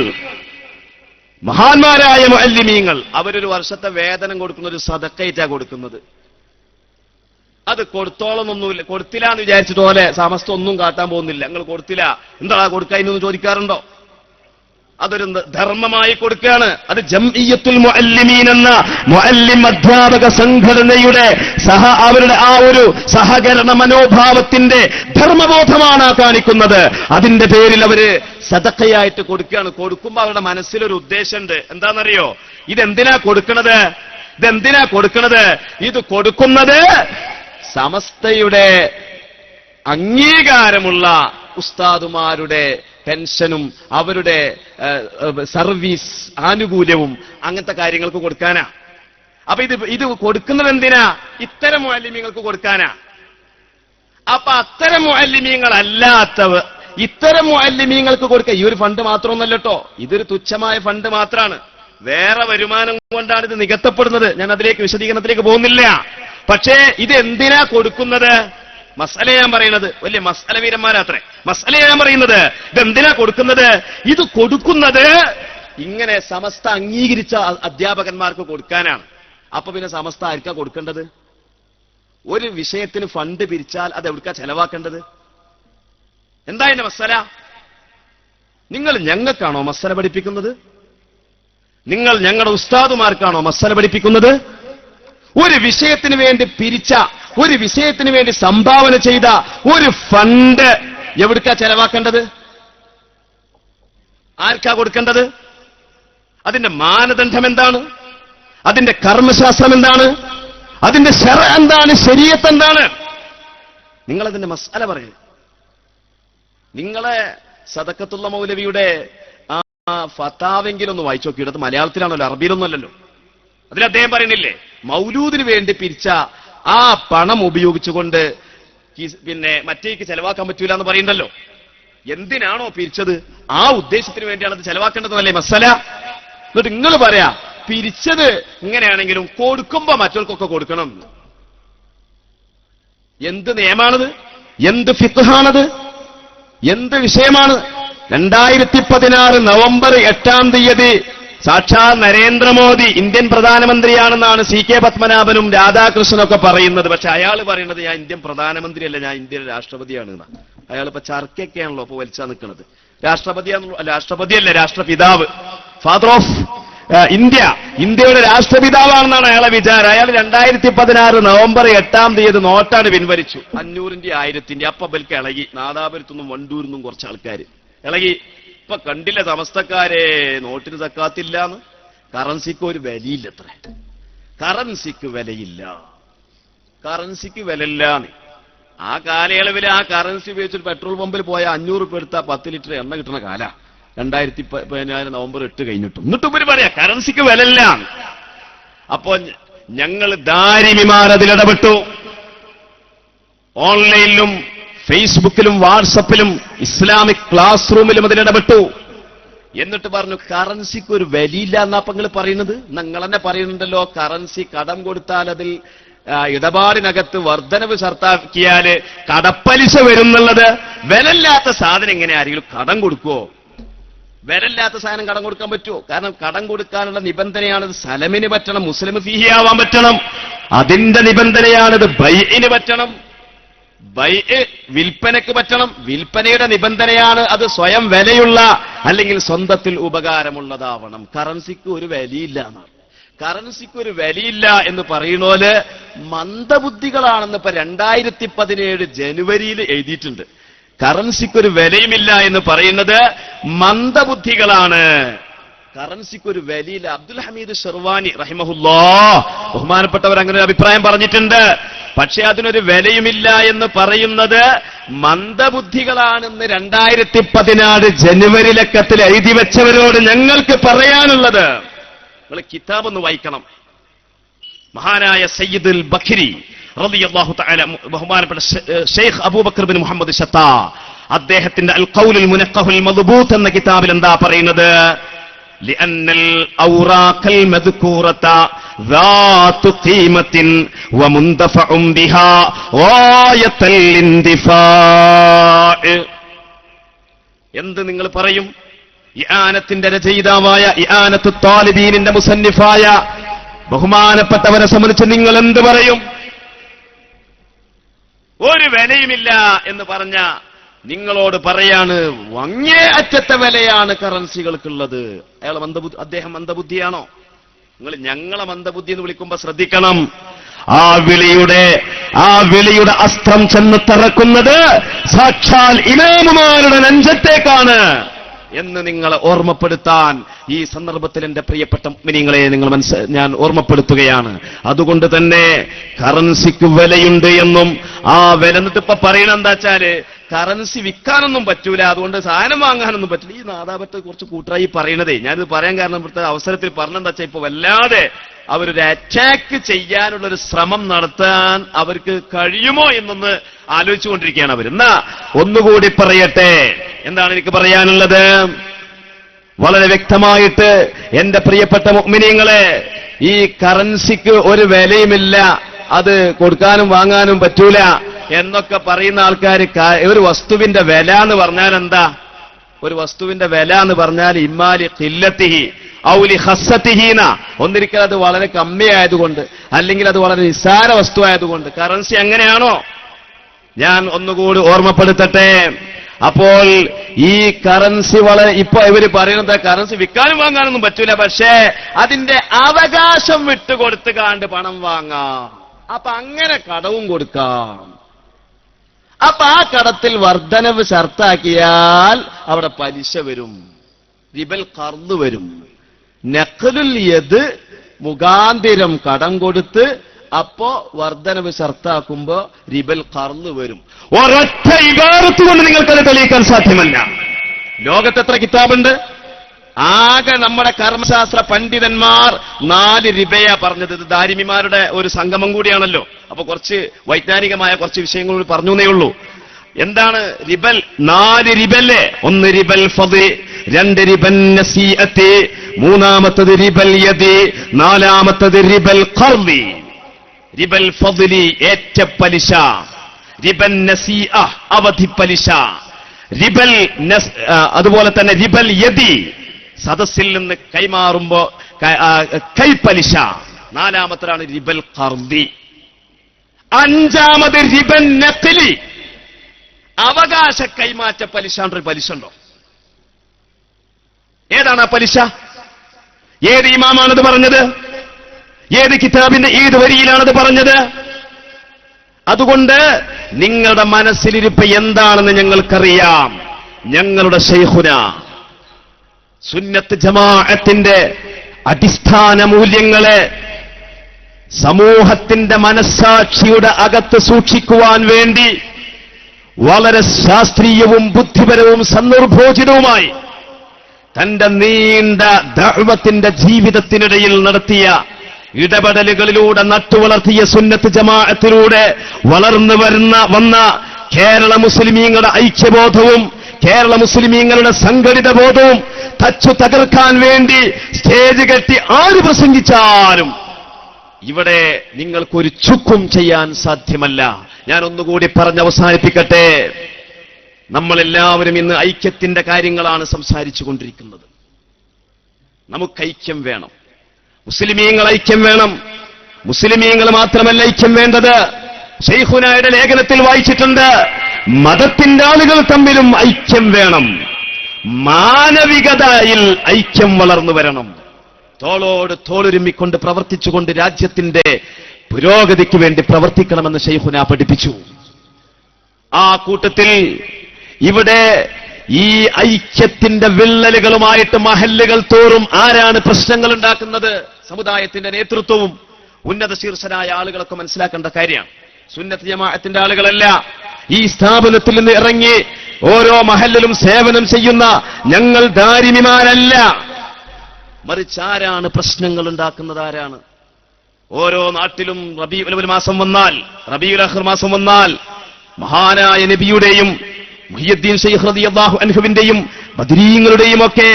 മഹാന്മാരായ മുഅല്ലിമീങ്ങൾ, അവരൊരു വർഷത്തെ വേതനം കൊടുക്കുന്ന ഒരു സദഖയായിട്ടാ കൊടുക്കുന്നത്. അത് കൊടുത്തോളമൊന്നുമില്ല, കൊടുത്തില്ല എന്ന് വിചാരിച്ചിട്ട് പോലെ സമസ്ത ഒന്നും കാട്ടാൻ പോകുന്നില്ല. നിങ്ങൾ കൊടുത്തില്ല, എന്താ കൊടുക്കാമെന്ന് ചോദിക്കാറുണ്ടോ? അതൊരു ധർമ്മമായി കൊടുക്കുകയാണ്. അത് ജംഇയ്യത്തുൽ മുഅല്ലിമീൻ എന്ന മുഅല്ലിം അധ്യാപക സംഘടനയുടെ അവരുടെ ആ ഒരു സഹകരണ മനോഭാവത്തിന്റെ ധർമ്മബോധമാണ് കാണിക്കുന്നത്. അതിന്റെ പേരിൽ അവര് സദഖയായിട്ട് കൊടുക്കുകയാണ്. കൊടുക്കുമ്പോൾ അവരുടെ മനസ്സിലൊരു ഉദ്ദേശമുണ്ട്. എന്താണെന്നറിയോ? ഇതെന്തിനാ കൊടുക്കുന്നത്? ഇത് കൊടുക്കുന്നത് സമസ്തയുടെ അംഗീകാരമുള്ള ഉസ്താദുമാരുടെ പെൻഷനും അവരുടെ സർവീസ് ആനുകൂല്യവും അങ്ങനത്തെ കാര്യങ്ങൾക്ക് കൊടുക്കാനാ. അപ്പൊ ഇത് കൊടുക്കുന്നത് എന്തിനാ? ഇത്തരം മുഅല്ലിമീങ്ങൾക്ക് കൊടുക്കാനാ. അപ്പൊ അത്തരം മുഅല്ലിമീങ്ങളല്ലാത്തവർ ഇത്തരം മുഅല്ലിമീങ്ങൾക്ക് കൊടുക്കുക. ഈ ഒരു ഫണ്ട് മാത്രമൊന്നല്ലോ, ഇതൊരു തുച്ഛമായ ഫണ്ട് മാത്രമാണ്. വേറെ വരുമാനം കൊണ്ടാണ് ഇത് നികത്തപ്പെടുന്നത്. ഞാൻ അതിലേക്ക് വിശദീകരണത്തിലേക്ക് പോകുന്നില്ല. പക്ഷേ ഇത് എന്തിനാ കൊടുക്കുന്നത്? മസ്അല ഞാൻ പറയുന്നത്, വലിയ മസ്അല വീരന്മാരാത്രേ. മസ്അല ഞാൻ പറയുന്നത്, ഇതെന്തിനാ കൊടുക്കുന്നത്? ഇത് കൊടുക്കുന്നത് ഇങ്ങനെ സമസ്ത അംഗീകരിച്ച അധ്യാപകന്മാർക്ക് കൊടുക്കാനാണ്. അപ്പൊ പിന്നെ സമസ്ത ആർക്കാ കൊടുക്കേണ്ടത്? ഒരു വിഷയത്തിന് ഫണ്ട് പിരിച്ചാൽ അത് എവിടുക്കാ ചെലവാക്കേണ്ടത്? എന്താ എന്റെ മസ്അല? നിങ്ങൾ ഞങ്ങൾക്കാണോ മസ്അല പഠിപ്പിക്കുന്നത്? നിങ്ങൾ ഞങ്ങളുടെ ഉസ്താദുമാർക്കാണോ മസ്അല പഠിപ്പിക്കുന്നത്? ഒരു വിഷയത്തിന് വേണ്ടി പിരിച്ച, ഒരു വിഷയത്തിന് വേണ്ടി സംഭാവന ചെയ്ത ഒരു ഫണ്ട് എവിടുക്കാ ചെലവാക്കേണ്ടത്? ആർക്കാ കൊടുക്കേണ്ടത്? അതിന്റെ മാനദണ്ഡം എന്താണ്? അതിന്റെ കർമ്മശാസ്ത്രം എന്താണ്? അതിന്റെ ശറഅ എന്താണ്? ശരീഅത്ത് എന്താണ്? നിങ്ങളതിന്റെ മസ്അല പറയൂ. നിങ്ങളെ സദഖത്തുള്ള മൗലവിയുടെ ആ ഫതാവെങ്കിലും ഒന്ന് വായിച്ചു നോക്കിയിട്ട്. അത് മലയാളത്തിലാണല്ലോ, അറബിയിലൊന്നുമല്ലല്ലോ. അതിൽ അദ്ദേഹം പറയുന്നില്ലേ, മൗലൂദിന് വേണ്ടി പിരിച്ച ആ പണം ഉപയോഗിച്ചുകൊണ്ട് പിന്നെ മറ്റേക്ക് ചെലവാക്കാൻ പറ്റൂല എന്ന് പറയുന്നല്ലോ. എന്തിനാണോ പിരിച്ചത് ആ ഉദ്ദേശത്തിന് വേണ്ടിയാണ് അത് ചെലവാക്കേണ്ടതല്ലേ മസ്അല? എന്നിട്ട് നിങ്ങൾ പറയാ പിരിച്ചത് ഇങ്ങനെയാണെങ്കിലും കൊടുക്കുമ്പോ മറ്റവർക്കൊക്കെ കൊടുക്കണം. എന്ത് നിയമാണത്? എന്ത് ഫിഖ്ഹാണത്? എന്ത് വിഷയമാണ്? 2016 നവംബർ 8 സാക്ഷാൽ നരേന്ദ്രമോദി ഇന്ത്യൻ പ്രധാനമന്ത്രിയാണെന്നാണ് CK പത്മനാഭനും രാധാകൃഷ്ണനൊക്കെ പറയുന്നത്. പക്ഷെ അയാൾ പറയുന്നത് ഞാൻ ഇന്ത്യൻ പ്രധാനമന്ത്രിയല്ല, ഞാൻ ഇന്ത്യയുടെ രാഷ്ട്രപതിയാണ്. അയാൾ ഇപ്പൊ ചർക്കയൊക്കെയാണല്ലോ ഇപ്പൊ വലിച്ചാ നിൽക്കുന്നത്. രാഷ്ട്രപതിയല്ല, രാഷ്ട്രപിതാവ്, ഫാദർ ഓഫ് ഇന്ത്യയുടെ രാഷ്ട്രപിതാവാണെന്നാണ് അയാളെ വിചാരം. അയാൾ 2016 നവംബർ 8 നോട്ടാണ് പിൻവലിച്ചു. 500ന്റെ 1000ന്റെ. അപ്പൊ ബൽക്ക് ഇളകി. നാദാപുരത്തുനിന്നും വണ്ടൂരിന്നും കുറച്ച് ആൾക്കാർ ഇളകി. ഇപ്പൊ കണ്ടില്ല സമസ്തക്കാരെ, നോട്ടിന് സക്കാത്തില്ലാന്ന്. കറൻസിക്ക് ഒരു വിലയില്ലത്ര. കറൻസിക്ക് വിലയില്ലാന്ന്. ആ കാലയളവിൽ ആ കറൻസി ഉപയോഗിച്ചിട്ട് പെട്രോൾ പമ്പിൽ പോയ 500 രൂപ എടുത്താൽ 10 ലിറ്റർ എണ്ണ കിട്ടുന്ന കാല 2014 നവംബർ 8 കഴിഞ്ഞിട്ടും. എന്നിട്ടും ഇവര് പറയാ കറൻസിക്ക് വിലയില്ല. അപ്പോ ഞങ്ങൾ ദാരിമിമാർ അതിലിടപെട്ടു. ഓൺലൈനിലും ഫേസ്ബുക്കിലും വാട്സപ്പിലും ഇസ്ലാമിക് ക്ലാസ് റൂമിലും അതിലിടപെട്ടു. എന്നിട്ട് പറഞ്ഞു കറൻസിക്ക് ഒരു വിലയില്ല എന്നാ നിങ്ങൾ പറയുന്നത്. നിങ്ങൾ തന്നെ പറയുന്നുണ്ടല്ലോ, കറൻസി കടം കൊടുത്താൽ അതിൽ ഇടപാടിനകത്ത് വർധനവ് ചർത്താക്കിയാല് കടപ്പലിശ വരുന്നുള്ളത്. വിലയില്ലാത്ത സാധനം എങ്ങനെ ആരെങ്കിലും കടം കൊടുക്കുവോ? വിലയില്ലാത്ത സാധനം കടം കൊടുക്കാൻ പറ്റുമോ? കാരണം കടം കൊടുക്കാനുള്ള നിബന്ധനയാണത് സലമിന് പറ്റണം, മുസ്ലിം ഫീഹി ആവാൻ പറ്റണം. അതിന്റെ നിബന്ധനയാണത് ബൈഇന് പറ്റണം. വിൽപ്പനക്ക് പറ്റണം. വിൽപ്പനയുടെ നിബന്ധനയാണ് അത് സ്വയം വിലയുള്ള അല്ലെങ്കിൽ സ്വന്തത്തിൽ ഉപകാരമുള്ളതാവണം. കറൻസിക്ക് ഒരു വിലയില്ല എന്നാണ്. കറൻസിക്ക് ഒരു വിലയില്ല എന്ന് പറയുന്നോല് മന്ദബുദ്ധികളാണെന്ന് ഇപ്പൊ 2017 ജനുവരിയിൽ എഴുതിയിട്ടുണ്ട്. കറൻസിക്കൊരു വിലയുമില്ല എന്ന് പറയുന്നത് മന്ദബുദ്ധികളാണ്. കറൻസിക്കൊരു വിലയില്ല. അബ്ദുൽ ഹമീദ് ഷെർവാനി റഹിമഹുല്ലാഹ് ബഹുമാനപ്പെട്ടവർ അങ്ങനെ ഒരു അഭിപ്രായം പറഞ്ഞിട്ടുണ്ട്. പക്ഷെ അതിനൊരു വിലയുമില്ല എന്ന് പറയുന്നത് മന്ദബുദ്ധികളാണെന്ന് 2014 ജനുവരി ലക്കത്തിൽ എഴുതി വെച്ചവരോട് ഞങ്ങൾക്ക് പറയാനുള്ളത്, നിങ്ങൾ കിതാബ് ഒന്ന് വായിക്കണം. മഹാനായ സയ്യിദുൽ ബഖരി റളിയല്ലാഹു തആല ബഹുമാനപ്പെട്ട ഷെയ്ഖ് അബൂബക്കർ ബിൻ മുഹമ്മദ് ഷത്താ അദ്ദേഹത്തിന്റെ അൽ ഖൗലുൽ മുനഖഹുൽ മദ്ബൂത്ത് എന്ന കിതാബിൽ എന്താ പറയുന്നത്? لأن الأوراق المذكورة ذات قيمة ومندفع بها غاية الاندفاع. എന്ത് നിങ്ങൾ പറയും? ഇആനത്തിന്റെ രചയിതാവായ ഇആനത്തു ത്വാലിബീനിന്റെ മുസന്നിഫായ ബഹുമാനപ്പെട്ടവരെ സംബന്ധിച്ച് നിങ്ങൾ എന്ത് പറയും? ഒരു വിലയുമില്ല എന്ന് പറഞ്ഞ നിങ്ങളോട് പറയാണ്, വങ്ങേ അറ്റത്തെ വിലയാണ് കറൻസികൾക്കുള്ളത്. അയാൾ അദ്ദേഹം മന്ദബുദ്ധിയാണോ? നിങ്ങൾ ഞങ്ങളെ മന്ദബുദ്ധി എന്ന് വിളിക്കുമ്പോ ശ്രദ്ധിക്കണം. ആ വിളിയുടെ അസ്ത്രം ചെന്ന് തറക്കുന്നത് സാക്ഷാൽ ഇമാമുമാരുടെ നെഞ്ചത്തേക്കാണ് എന്ന് നിങ്ങളെ ഓർമ്മപ്പെടുത്താൻ ഈ സന്ദർഭത്തിൽ എന്റെ പ്രിയപ്പെട്ട മുഅ്മിനീങ്ങളെ ഞാൻ ഓർമ്മപ്പെടുത്തുകയാണ്. അതുകൊണ്ട് തന്നെ കറൻസിക്ക് വിലയുണ്ട് എന്നും ആ വില എന്നിട്ട് ഇപ്പൊ പറയണ എന്താ വെച്ചാല് കറൻസി വിൽക്കാനൊന്നും പറ്റൂല, അതുകൊണ്ട് സാധനം വാങ്ങാനൊന്നും പറ്റില്ല. ഈ നാദാപത്തെ കുറച്ച് കൂട്ടറായി പറയണതേ. ഞാനിത് പറയാൻ കാരണം ഇവിടുത്തെ അവസരത്തിൽ പറഞ്ഞെന്താ വെച്ചാൽ ഇപ്പൊ വല്ലാതെ അവരൊരു അറ്റാക്ക് ചെയ്യാനുള്ളൊരു ശ്രമം നടത്താൻ അവർക്ക് കഴിയുമോ എന്നൊന്ന് ആലോചിച്ചുകൊണ്ടിരിക്കുകയാണ് അവർ. എന്നാ ഒന്നുകൂടി പറയട്ടെ, എന്താണ് എനിക്ക് പറയാനുള്ളത്? വളരെ വ്യക്തമായിട്ട് എന്റെ പ്രിയപ്പെട്ട മുഅ്മിനീങ്ങളെ, ഈ കറൻസിക്ക് ഒരു വിലയുമില്ല, അത് കൊടുക്കാനും വാങ്ങാനും പറ്റൂല എന്നൊക്കെ പറയുന്ന ആൾക്കാർ ഒരു വസ്തുവിന്റെ വില എന്ന് പറഞ്ഞാൽ എന്താ? ഒരു വസ്തുവിന്റെ വില എന്ന് പറഞ്ഞാൽ ഇമ്മാലി ഖില്ലത്തിഹി ഔലി ഖസ്സത്തിഹീന, ഒന്നിരിക്കൽ അത് വളരെ കമ്മിയായതുകൊണ്ട് അല്ലെങ്കിൽ അത് വളരെ നിസ്സാര വസ്തു ആയതുകൊണ്ട്. കറൻസി അങ്ങനെയാണോ? ഞാൻ ഒന്നുകൂടി ഓർമ്മപ്പെടുത്തട്ടെ. അപ്പോൾ ഈ കറൻസി വളരെ ഇപ്പൊ ഇവര് പറയുന്നത് കറൻസി വിൽക്കാനും വാങ്ങാനൊന്നും പറ്റൂല, പക്ഷേ അതിന്റെ അവകാശം വിട്ടുകൊടുത്ത് കാണ്ട് പണം വാങ്ങാം. അപ്പൊ അങ്ങനെ കടവും കൊടുക്കാം. അപ്പൊ ആ കടത്തിൽ വർധനവ് ഷർത്താക്കിയാൽ അവിടെ പലിശ വരും, റിബൽ ഖർദ് വരും. നഖ്ലുൽ യദ് മുഖാന്തിരം കടം കൊടുത്ത് അപ്പോ വർധനവ് ഷർത്താക്കുമ്പോ റിബൽ ഖർദ് വരും. ഒരൊറ്റ ഇബാറത്ത് കൊണ്ട് നിങ്ങൾക്കത് തെളിയിക്കാൻ സാധ്യമല്ല. ലോകത്ത് എത്ര കിതാബുണ്ട്? ആകെ നമ്മുടെ കർമ്മശാസ്ത്ര പണ്ഡിതന്മാർ 4 റിബയാ പറഞ്ഞത്. ഇത് ദാരിമിമാരുടെ ഒരു സംഗമം കൂടിയാണല്ലോ. അപ്പൊ കുറച്ച് വൈജ്ഞാനികമായ കുറച്ച് വിഷയങ്ങൾ പറഞ്ഞു എന്നേ ഉള്ളൂ. എന്താണ് റിബൽ? 4 റിബല്ലേ. 1 റിബൽ ഫദ്ൽ, 2 റിബൽ നസീഅത്ത്, 3-മത്തത് റിബൽ യദ്, 4-മത്തത് റിബൽ ഖർദ്. റിബൽ ഫദ്ലി ഏറ്റപ്പലിശ, റിബൽ നസീഅ അവധി പലിശ, റിബൽ അതുപോലെ തന്നെ റിബൽ യദി സദസ്സിൽ നിന്ന് കൈമാറുമ്പോ കൈപ്പലിശ, 4-മത്തതാണ് റിബൽ ഖർദി, 5-മത് റിബൽ നഖ്ലി അവകാശ കൈമാറ്റ പലിശ. പലിശ ഉണ്ടോ? ഏതാണ് ആ പലിശ? ഏത് ഇമാമാണത് പറഞ്ഞത്? ഏത് കിതാബിന്റെ ഏത് വരിയിലാണത് പറഞ്ഞത്? അതുകൊണ്ട് നിങ്ങളുടെ മനസ്സിലിരിപ്പ് എന്താണെന്ന് ഞങ്ങൾക്കറിയാം. ഞങ്ങളുടെ ശൈഖുന സുന്നത്ത് ജമാഅത്തിന്റെ അടിസ്ഥാന മൂല്യങ്ങളെ സമൂഹത്തിന്റെ മനസ്സാക്ഷിയുടെ അകത്ത് സൂക്ഷിക്കുവാൻ വേണ്ടി വളരെ ശാസ്ത്രീയവും ബുദ്ധിപരവും സന്ദർഭോചിതവുമായി തന്റെ നീണ്ട ദഅവത്തിന്റെ ജീവിതത്തിനിടയിൽ നടത്തിയ ഇടപെടലുകളിലൂടെ നട്ടുവളർത്തിയ സുന്നത്ത് ജമാഅത്തിലൂടെ വളർന്നു വന്ന കേരള മുസ്ലിമീങ്ങളുടെ ഐക്യബോധവും കേരള മുസ്ലിമീങ്ങളുടെ സംഘടിത ബോധവും തച്ചു തകർക്കാൻ വേണ്ടി സ്റ്റേജ് കെട്ടി ആര് പ്രസംഗിച്ചാലും ഇവിടെ നിങ്ങൾക്കൊരു ചുക്കും ചെയ്യാൻ സാധ്യമല്ല. ഞാൻ ഒന്നുകൂടി പറഞ്ഞ് അവസാനിപ്പിക്കട്ടെ. നമ്മളെല്ലാവരും ഇന്ന് ഐക്യത്തിന്റെ കാര്യങ്ങളാണ് സംസാരിച്ചു കൊണ്ടിരിക്കുന്നത്. നമുക്ക് ഐക്യം വേണം, മുസ്ലിമീങ്ങൾ ഐക്യം വേണം. മുസ്ലിമീങ്ങൾ മാത്രമല്ല ഐക്യം വേണ്ടത്, ശൈഖുനായുടെ ലേഖനത്തിൽ വായിച്ചിട്ടുണ്ട്, മതത്തിന്റെ ആളുകൾ തമ്മിലും ഐക്യം വേണം, മാനവികതയിൽ ഐക്യം വളർന്നു വരണം. തോളോട് തോളൊരുമിക്കൊണ്ട് പ്രവർത്തിച്ചുകൊണ്ട് രാജ്യത്തിന്റെ പുരോഗതിക്ക് വേണ്ടി പ്രവർത്തിക്കണമെന്ന് ശൈഖുന പഠിപ്പിച്ചു. ആ കൂട്ടത്തിൽ ഇവിടെ ഈ ഐക്യത്തിന്റെ വിള്ളലുകളുമായിട്ട് മഹല്ലുകൾ തോറും ആരാണ് പ്രശ്നങ്ങൾ ഉണ്ടാക്കുന്നത്? സമുദായത്തിന്റെ നേതൃത്വവും ഉന്നത ശീർഷരായ ആളുകളൊക്കെ മനസ്സിലാക്കേണ്ട കാര്യമാണ്. സുന്നത്ത് ജമാഅത്തിന്റെ ആളുകളല്ല. ഈ സ്ഥാപനത്തിൽ നിന്ന് ഇറങ്ങി ഓരോ മഹല്ലിലും സേവനം ചെയ്യുന്ന ഞങ്ങൾ ദാരിമിമാരല്ല. മറിച്ച് ആരാണ് പ്രശ്നങ്ങൾ ഉണ്ടാക്കുന്നത്? ആരാണ്? ഓരോ നാട്ടിലും റബീഉൽ അവ്വൽ മാസം വന്നാൽ, റബീഉൽ ആഖിർ മാസം വന്നാൽ മഹാനായ നബിയുടെയും മുഹ്യിദ്ദീൻ ശൈഖ് റളിയല്ലാഹു അൻഹുവിന്റെയും ബദരീങ്ങളുടെയും ഒക്കെ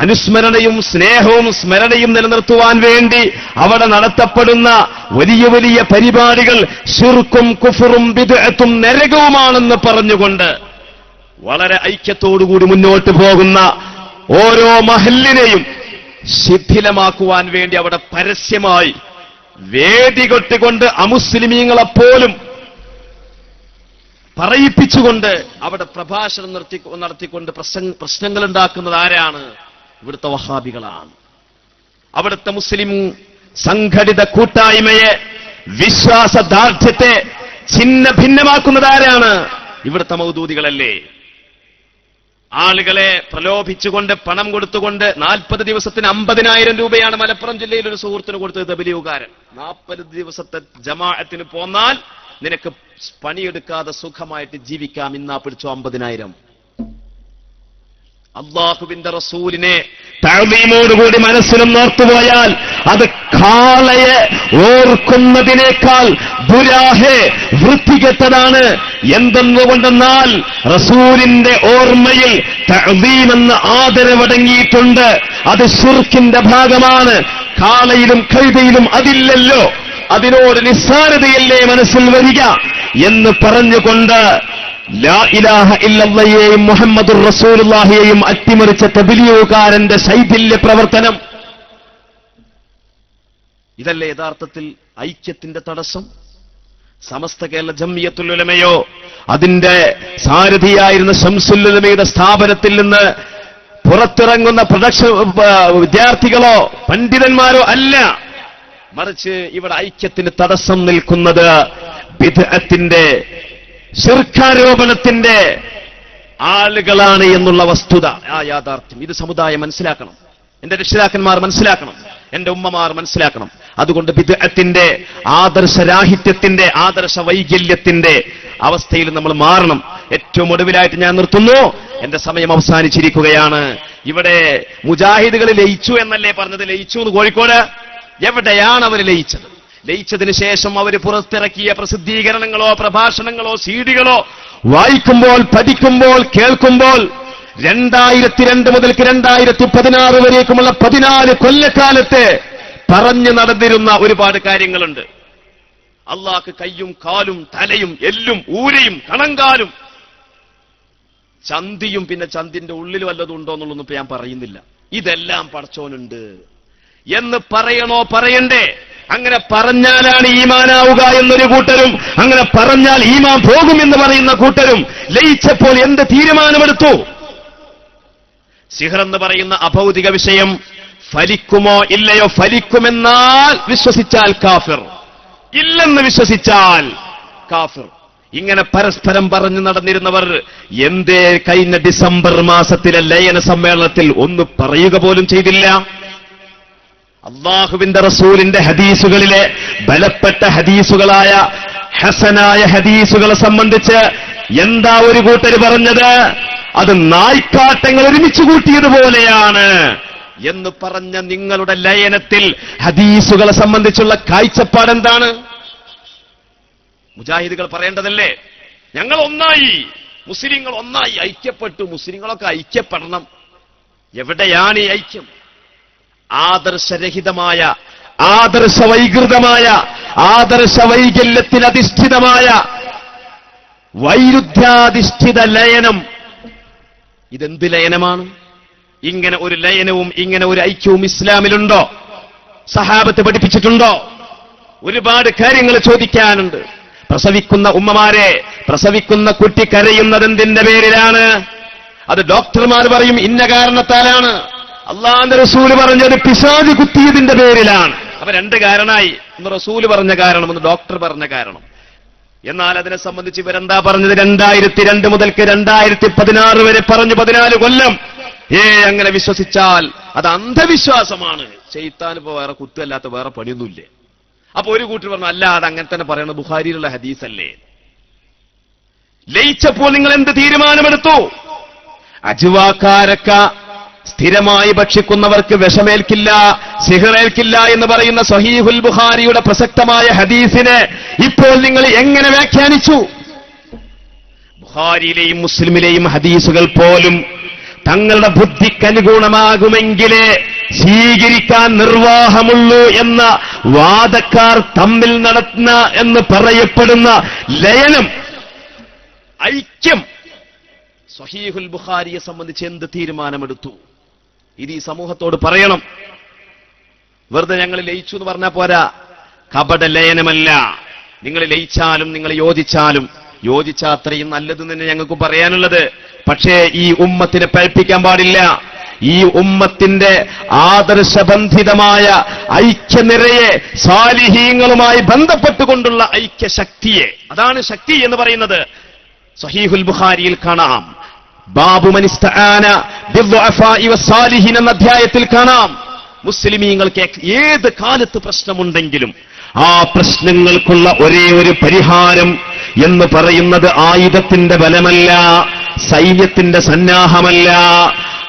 അനുസ്മരണയും സ്നേഹവും സ്മരണയും നിലനിർത്തുവാൻ വേണ്ടി അവിടെ നടത്തപ്പെടുന്ന വലിയ വലിയ പരിപാടികൾ ശിർക്കും കുഫറും ബിദ്അത്തും നരകവുമാണെന്ന് പറഞ്ഞുകൊണ്ട് വളരെ ഐക്യത്തോടുകൂടി മുന്നോട്ട് പോകുന്ന ഓരോ മഹല്ലിനെയും ശിഥിലമാക്കുവാൻ വേണ്ടി അവിടെ പരസ്യമായി വേദി കൊട്ടിക്കൊണ്ട് അമുസ്ലിമീങ്ങളെപ്പോലും പറയിപ്പിച്ചുകൊണ്ട് അവിടെ പ്രഭാഷണം നടത്തിക്കൊണ്ട് പ്രശ്നങ്ങൾ ഉണ്ടാക്കുന്നത് ആരാണ്? ഇവിടുത്തെ വഹാബികളാണ്. അവിടുത്തെ മുസ്ലിം സംഘടിത കൂട്ടായ്മയെ, വിശ്വാസദാർഢ്യത്തെ ഛിന്ന ഭിന്നമാക്കുന്നത് ആരാണ്? ഇവിടുത്തെ മൗദൂദികളല്ലേ? ആളുകളെ പ്രലോഭിച്ചുകൊണ്ട് പണം കൊടുത്തുകൊണ്ട് 40 ദിവസത്തിന് 50,000 രൂപയാണ് മലപ്പുറം ജില്ലയിൽ ഒരു സുഹൃത്തിന് കൊടുത്തത് തബ്ലീഗുകാരൻ. 40 ദിവസത്തെ ജമാഅത്തിന് പോന്നാൽ നിനക്ക് പണിയെടുക്കാതെ സുഖമായിട്ട് ജീവിക്കാം, ഇന്നാ പിടിച്ചോ 50,000. അള്ളാഹുവിന്റെ റസൂലിനെ തഅ്ലീമോടുകൂടി മനസ്സിലും ഓർത്തുപോയാൽ അത് കാളയെ ഓർക്കുന്നതിനേക്കാൾ ദുരാഹെ വൃത്തികെട്ടതാണ്. എന്തെന്നുകൊണ്ടെന്നാൽ റസൂലിന്റെ ഓർമ്മയിൽ തഅ്ലീം എന്ന ആദരവടങ്ങിയിട്ടുണ്ട്. അത് ശിർക്കിന്റെ ഭാഗമാണ്. കാളയിലും കഴുതയിലും അതില്ലല്ലോ, അതിനോട് നിസ്സാരതയല്ലേ മനസ്സിൽ വരിക എന്ന് പറഞ്ഞുകൊണ്ട് ലാ ഇലാഹ ഇല്ലല്ലാഹയെയും മുഹമ്മദുർ റസൂലുള്ളാഹിയെയും അട്ടിമറിച്ച തബ്ലീഗുകാരന്റെ ശൈഥില്യ പ്രവർത്തനം, ഇതല്ലേ യഥാർത്ഥത്തിൽ ഐക്യത്തിന്റെ തടസ്സം? സമസ്ത കേരള ജംഇയ്യത്തുൽ ഉലമയോ അതിന്റെ സാരഥിയായിരുന്ന ശംസുൽ ഉലമയുടെ സ്ഥാപനത്തിൽ നിന്ന് പുറത്തിറങ്ങുന്ന വിദ്യാർത്ഥികളോ പണ്ഡിതന്മാരോ അല്ല. മറിച്ച് ഇവിടെ ഐക്യത്തിന് തടസ്സം നിൽക്കുന്നത് ബിദ്അത്തിന്റെ ശിർക്കാരോപണത്തിന്റെ ആളുകളാണ് എന്നുള്ള വസ്തുത, ആ യാഥാർത്ഥ്യം ഇത് സമുദായം മനസ്സിലാക്കണം. എന്റെ രക്ഷിതാക്കന്മാർ മനസ്സിലാക്കണം, എന്റെ ഉമ്മമാർ മനസ്സിലാക്കണം. അതുകൊണ്ട് ബിദ്അത്തിന്റെ ആദർശരാഹിത്യത്തിന്റെ ആദർശ വൈകല്യത്തിന്റെ അവസ്ഥയിൽ നമ്മൾ മാറണം. ഏറ്റവും ഒടുവിലായിട്ട് ഞാൻ നിർത്തുന്നു, എന്റെ സമയം അവസാനിച്ചിരിക്കുകയാണ്. ഇവിടെ മുജാഹിദുകൾ ലയിച്ചു എന്നല്ലേ പറഞ്ഞത്? ലയിച്ചു എന്ന് കോഴിക്കോട്. എവിടെയാണ് അവർ ലയിച്ചത്? ലയിച്ചതിന് ശേഷം അവർ പുറത്തിറക്കിയ പ്രസിദ്ധീകരണങ്ങളോ പ്രഭാഷണങ്ങളോ സീഡികളോ വായിക്കുമ്പോൾ, പഠിക്കുമ്പോൾ, കേൾക്കുമ്പോൾ 2002 മുതൽക്ക് 2016 വരേക്കുമുള്ള 14 കൊല്ലക്കാലത്തെ പറഞ്ഞു നടന്നിരുന്ന ഒരുപാട് കാര്യങ്ങളുണ്ട്. അള്ളാഹ്ക്ക് കയ്യും കാലും തലയും എല്ലും ഊരയും കണങ്കാലും ചന്തിയും പിന്നെ ചന്തിന്റെ ഉള്ളിൽ വല്ലതും ഉണ്ടോ എന്നുള്ളതൊന്നും ഇപ്പൊ ഞാൻ പറയുന്നില്ല. ഇതെല്ലാം പടച്ചോനുണ്ട് എന്ന് പറയണോ പറയണ്ടേ? അങ്ങനെ പറഞ്ഞാലാണ് ഈമാനാവുക എന്നൊരു കൂട്ടരും, അങ്ങനെ പറഞ്ഞാൽ ഈമാൻ പോകുമെന്ന് പറയുന്ന കൂട്ടരും ലയിച്ചപ്പോൾ എന്ത് തീരുമാനമെടുത്തു? സിഹർ എന്ന് പറയുന്ന അഭൗതിക വിഷയം ഫലിക്കുമോ ഇല്ലയോ? ഫലിക്കുമെന്നാൽ വിശ്വസിച്ചാൽ കാഫിർ, ഇല്ലെന്ന് വിശ്വസിച്ചാൽ കാഫിർ. ഇങ്ങനെ പരസ്പരം പറഞ്ഞു നടന്നിരുന്നവർ എന്തേ കഴിഞ്ഞ ഡിസംബർ മാസത്തിലെ ലയന സമ്മേളനത്തിൽ ഒന്ന് പറയുക പോലും ചെയ്തില്ല? അള്ളാഹുവിന്റെ റസൂലിന്റെ ഹദീസുകളിലെ ബലപ്പെട്ട ഹദീസുകളായ ഹസനായ ഹദീസുകളെ സംബന്ധിച്ച് എന്താ ഒരു കൂട്ടര് പറഞ്ഞത്? അത് നായ്ക്കാട്ടങ്ങൾ ഒരുമിച്ച് കൂട്ടിയതുപോലെയാണ് എന്ന് പറഞ്ഞ നിങ്ങളുടെ ലയനത്തിൽ ഹദീസുകളെ സംബന്ധിച്ചുള്ള കാഴ്ചപ്പാട് എന്താണ്? മുജാഹിദുകൾ പറയേണ്ടതല്ലേ, ഞങ്ങൾ ഒന്നായി, മുസ്ലിങ്ങൾ ഒന്നായി, ഐക്യപ്പെട്ടു, മുസ്ലിങ്ങളൊക്കെ ഐക്യപ്പെടണം. എവിടെയാണ് ഈ ഐക്യം? ആദർശരഹിതമായ, ആദർശവൈകൃതമായ, ആദർശവൈകല്യത്തിൽ അധിഷ്ഠിതമായ വൈരുദ്ധ്യാധിഷ്ഠിത ലയനം. ഇതെന്ത് ലയനമാണ്? ഇങ്ങനെ ഒരു ലയനവും ഇങ്ങനെ ഒരു ഐക്യവും ഇസ്ലാമിലുണ്ടോ? സഹാബത്ത് പഠിപ്പിച്ചിട്ടുണ്ടോ? ഒരുപാട് കാര്യങ്ങൾ ചോദിക്കാനുണ്ട്. പ്രസവിക്കുന്ന ഉമ്മമാരെ, പ്രസവിക്കുന്ന കുട്ടി കരയുന്നതെന്തിന്റെ പേരിലാണ്? അത് ഡോക്ടർമാർ പറയും ഇന്ന കാരണത്താലാണ്. അള്ളാഹുവിന്റെ റസൂല് പറഞ്ഞത് പിശാച് കുത്തിയതിന്റെ പേരിലാണ്. അപ്പൊ രണ്ട് കാരണമായി. ഒന്ന് റസൂല് പറഞ്ഞ കാരണം, ഒന്ന് ഡോക്ടർ പറഞ്ഞ കാരണം. എന്നാൽ അതിനെ സംബന്ധിച്ച് ഇവരെന്താ പറഞ്ഞത്? 2002 മുതൽക്ക് 2016 വരെ പറഞ്ഞു, 14 കൊല്ലം. അങ്ങനെ വിശ്വസിച്ചാൽ അത് അന്ധവിശ്വാസമാണ്. ശൈത്താൻ ഇപ്പോ വേറെ കുത്തല്ലാത്ത വേറെ പണിയൊന്നുമില്ലേ? അപ്പൊ ഒരു കൂട്ടർ പറഞ്ഞു അല്ല, അത് അങ്ങനെ തന്നെ പറയുന്നത് ബുഖാരിയിലുള്ള ഹദീസല്ലേ. ലയിച്ചപ്പോൾ നിങ്ങൾ എന്ത് തീരുമാനമെടുത്തു? അജ്വാക്കാരക്ക സ്ഥിരമായി ഭക്ഷിക്കുന്നവർക്ക് വിഷമേൽക്കില്ല, സിഹറേൽക്കില്ല എന്ന് പറയുന്ന സ്വഹീഹുൽ ബുഖാരിയുടെ പ്രസക്തമായ ഹദീസിനെ ഇപ്പോൾ നിങ്ങൾ എങ്ങനെ വ്യാഖ്യാനിച്ചു? ബുഖാരിയിലെയും മുസ്ലിമിലെയും ഹദീസുകൾ പോലും തങ്ങളുടെ ബുദ്ധിക്കനുഗുണമാകുമെങ്കിലേ സ്വീകരിക്കാൻ നിർവാഹമുള്ളൂ എന്ന വാദക്കാർ തമ്മിൽ നടത്തുന്ന എന്ന് പറയപ്പെടുന്ന ലയനം, ഐക്യം, സ്വഹീഹുൽ ബുഖാരിയെ സംബന്ധിച്ച് എന്ത് തീരുമാനമെടുത്തു? ഇത് ഈ സമൂഹത്തോട് പറയണം. വെറുതെ ഞങ്ങൾ ലയിച്ചു എന്ന് പറഞ്ഞാൽ പോരാ. കപട ലയനമല്ല. നിങ്ങൾ ലയിച്ചാലും നിങ്ങൾ യോജിച്ചാലും, യോജിച്ചാൽ അത്രയും നല്ലതെന്ന് തന്നെ ഞങ്ങൾക്ക് പറയാനുള്ളത്. പക്ഷേ ഈ ഉമ്മത്തിനെ പഴിപ്പിക്കാൻ പാടില്ല. ഈ ഉമ്മത്തിന്റെ ആദർശബന്ധിതമായ ഐക്യനിരയെ, സാലിഹീങ്ങളുമായി ബന്ധപ്പെട്ടുകൊണ്ടുള്ള ഐക്യശക്തിയെ, അതാണ് ശക്തി എന്ന് പറയുന്നത്. സഹീഹുൽ ബുഖാരിയിൽ കാണാം, ബാബു മൻ ഇസ്തആന ബിദ്ദുഅഫാഇ വസ്സാലിഹീൻ എന്ന അധ്യായത്തിൽ കാണാം, മുസ്ലിമീങ്ങൾക്ക് ഏത് കാലത്ത് പ്രശ്നമുണ്ടെങ്കിലും ആ പ്രശ്നങ്ങൾക്കുള്ള ഒരേ ഒരു പരിഹാരം എന്ന് പറയുന്നത് ആയുധത്തിന്റെ ബലമല്ല, സൈന്യത്തിന്റെ സന്നാഹമല്ല,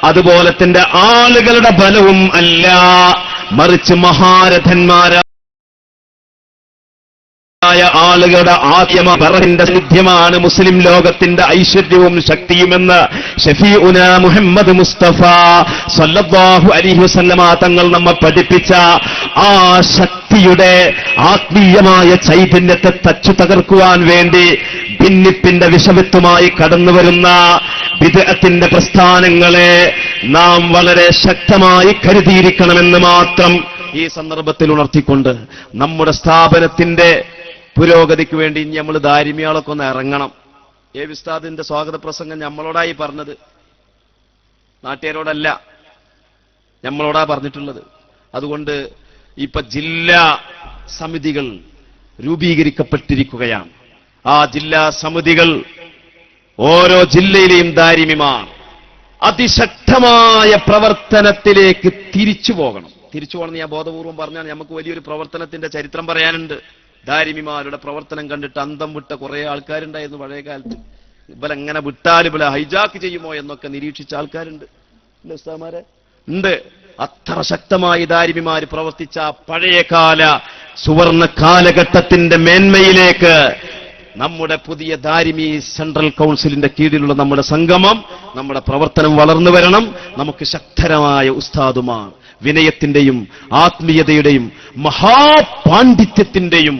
അതുപോലെ തന്നെ ആളുകളുടെ ബലവും അല്ല, മറിച്ച് മഹാരഥന്മാരായ ആളുകളുടെ ആദ്യമറിന്റെ സാന്നിധ്യമാണ് മുസ്ലിം ലോകത്തിന്റെ ഐശ്വര്യവും ശക്തിയുമെന്ന് ഷഫീഉന മുഹമ്മദ് മുസ്തഫ സല്ലല്ലാഹു അലൈഹി വസല്ലമ തങ്ങൾ നമ്മെ പഠിപ്പിച്ച ആ ശക്തിയുടെ ആത്മീയമായ ചൈതന്യത്തെ തച്ചു തകർക്കുവാൻ വേണ്ടി ഭിന്നിപ്പിന്റെ വിഷവിത്വമായി കടന്നുവരുന്ന ബിദ്അത്തിന്റെ പ്രസ്ഥാനങ്ങളെ നാം വളരെ ശക്തമായി കരുതിയിരിക്കണമെന്ന് മാത്രം ഈ സന്ദർഭത്തിൽ ഉണർത്തിക്കൊണ്ട് നമ്മുടെ സ്ഥാപനത്തിന്റെ പുരോഗതിക്ക് വേണ്ടി നമ്മൾ ദാരിമിയാളൊക്കെ ഒന്ന് ഇറങ്ങണം. ഉസ്താദിന്റെ സ്വാഗത പ്രസംഗം നമ്മളോടായി പറഞ്ഞത്, നാട്ടുകാരോടല്ല, നമ്മളോടാ പറഞ്ഞിട്ടുള്ളത്. അതുകൊണ്ട് ഇപ്പൊ ജില്ലാ സമിതികൾ രൂപീകരിക്കപ്പെട്ടിരിക്കുകയാണ്. ആ ജില്ലാ സമിതികൾ, ഓരോ ജില്ലയിലെയും ദാരിമിമാർ അതിശക്തമായ പ്രവർത്തനത്തിലേക്ക് തിരിച്ചു പോകണം. തിരിച്ചു പോകണമെന്ന് ഞാൻ ബോധപൂർവം പറഞ്ഞാണ്. നമുക്ക് വലിയൊരു പ്രവർത്തനത്തിന്റെ ചരിത്രം പറയാനുണ്ട്. ദാരിമിമാരുടെ പ്രവർത്തനം കണ്ടിട്ട് അന്തം വിട്ട കുറെ ആൾക്കാരുണ്ടായിരുന്നു പഴയ കാലത്ത്. ഇവലെങ്ങനെ വിട്ടാൽ ഇവലെ ഹൈജാക്ക് ചെയ്യുമോ എന്നൊക്കെ നിരീക്ഷിച്ച ആൾക്കാരുണ്ട്. ഉസ്താദുമാരെ ഉണ്ട്. അത്ര ശക്തമായി ദാരിമിമാര് പ്രവർത്തിച്ച പഴയകാല സുവർണ കാലഘട്ടത്തിന്റെ മേന്മയിലേക്ക് നമ്മുടെ പുതിയ ദാരിമി സെൻട്രൽ കൗൺസിലിന്റെ കീഴിലുള്ള നമ്മുടെ സംഗമം, നമ്മുടെ പ്രവർത്തനം വളർന്നു വരണം. നമുക്ക് ശക്തരമായ ഉസ്താദുമാർ, വിനയത്തിന്റെയും ആത്മീയതയുടെയും മഹാപാണ്ഡിത്യത്തിന്റെയും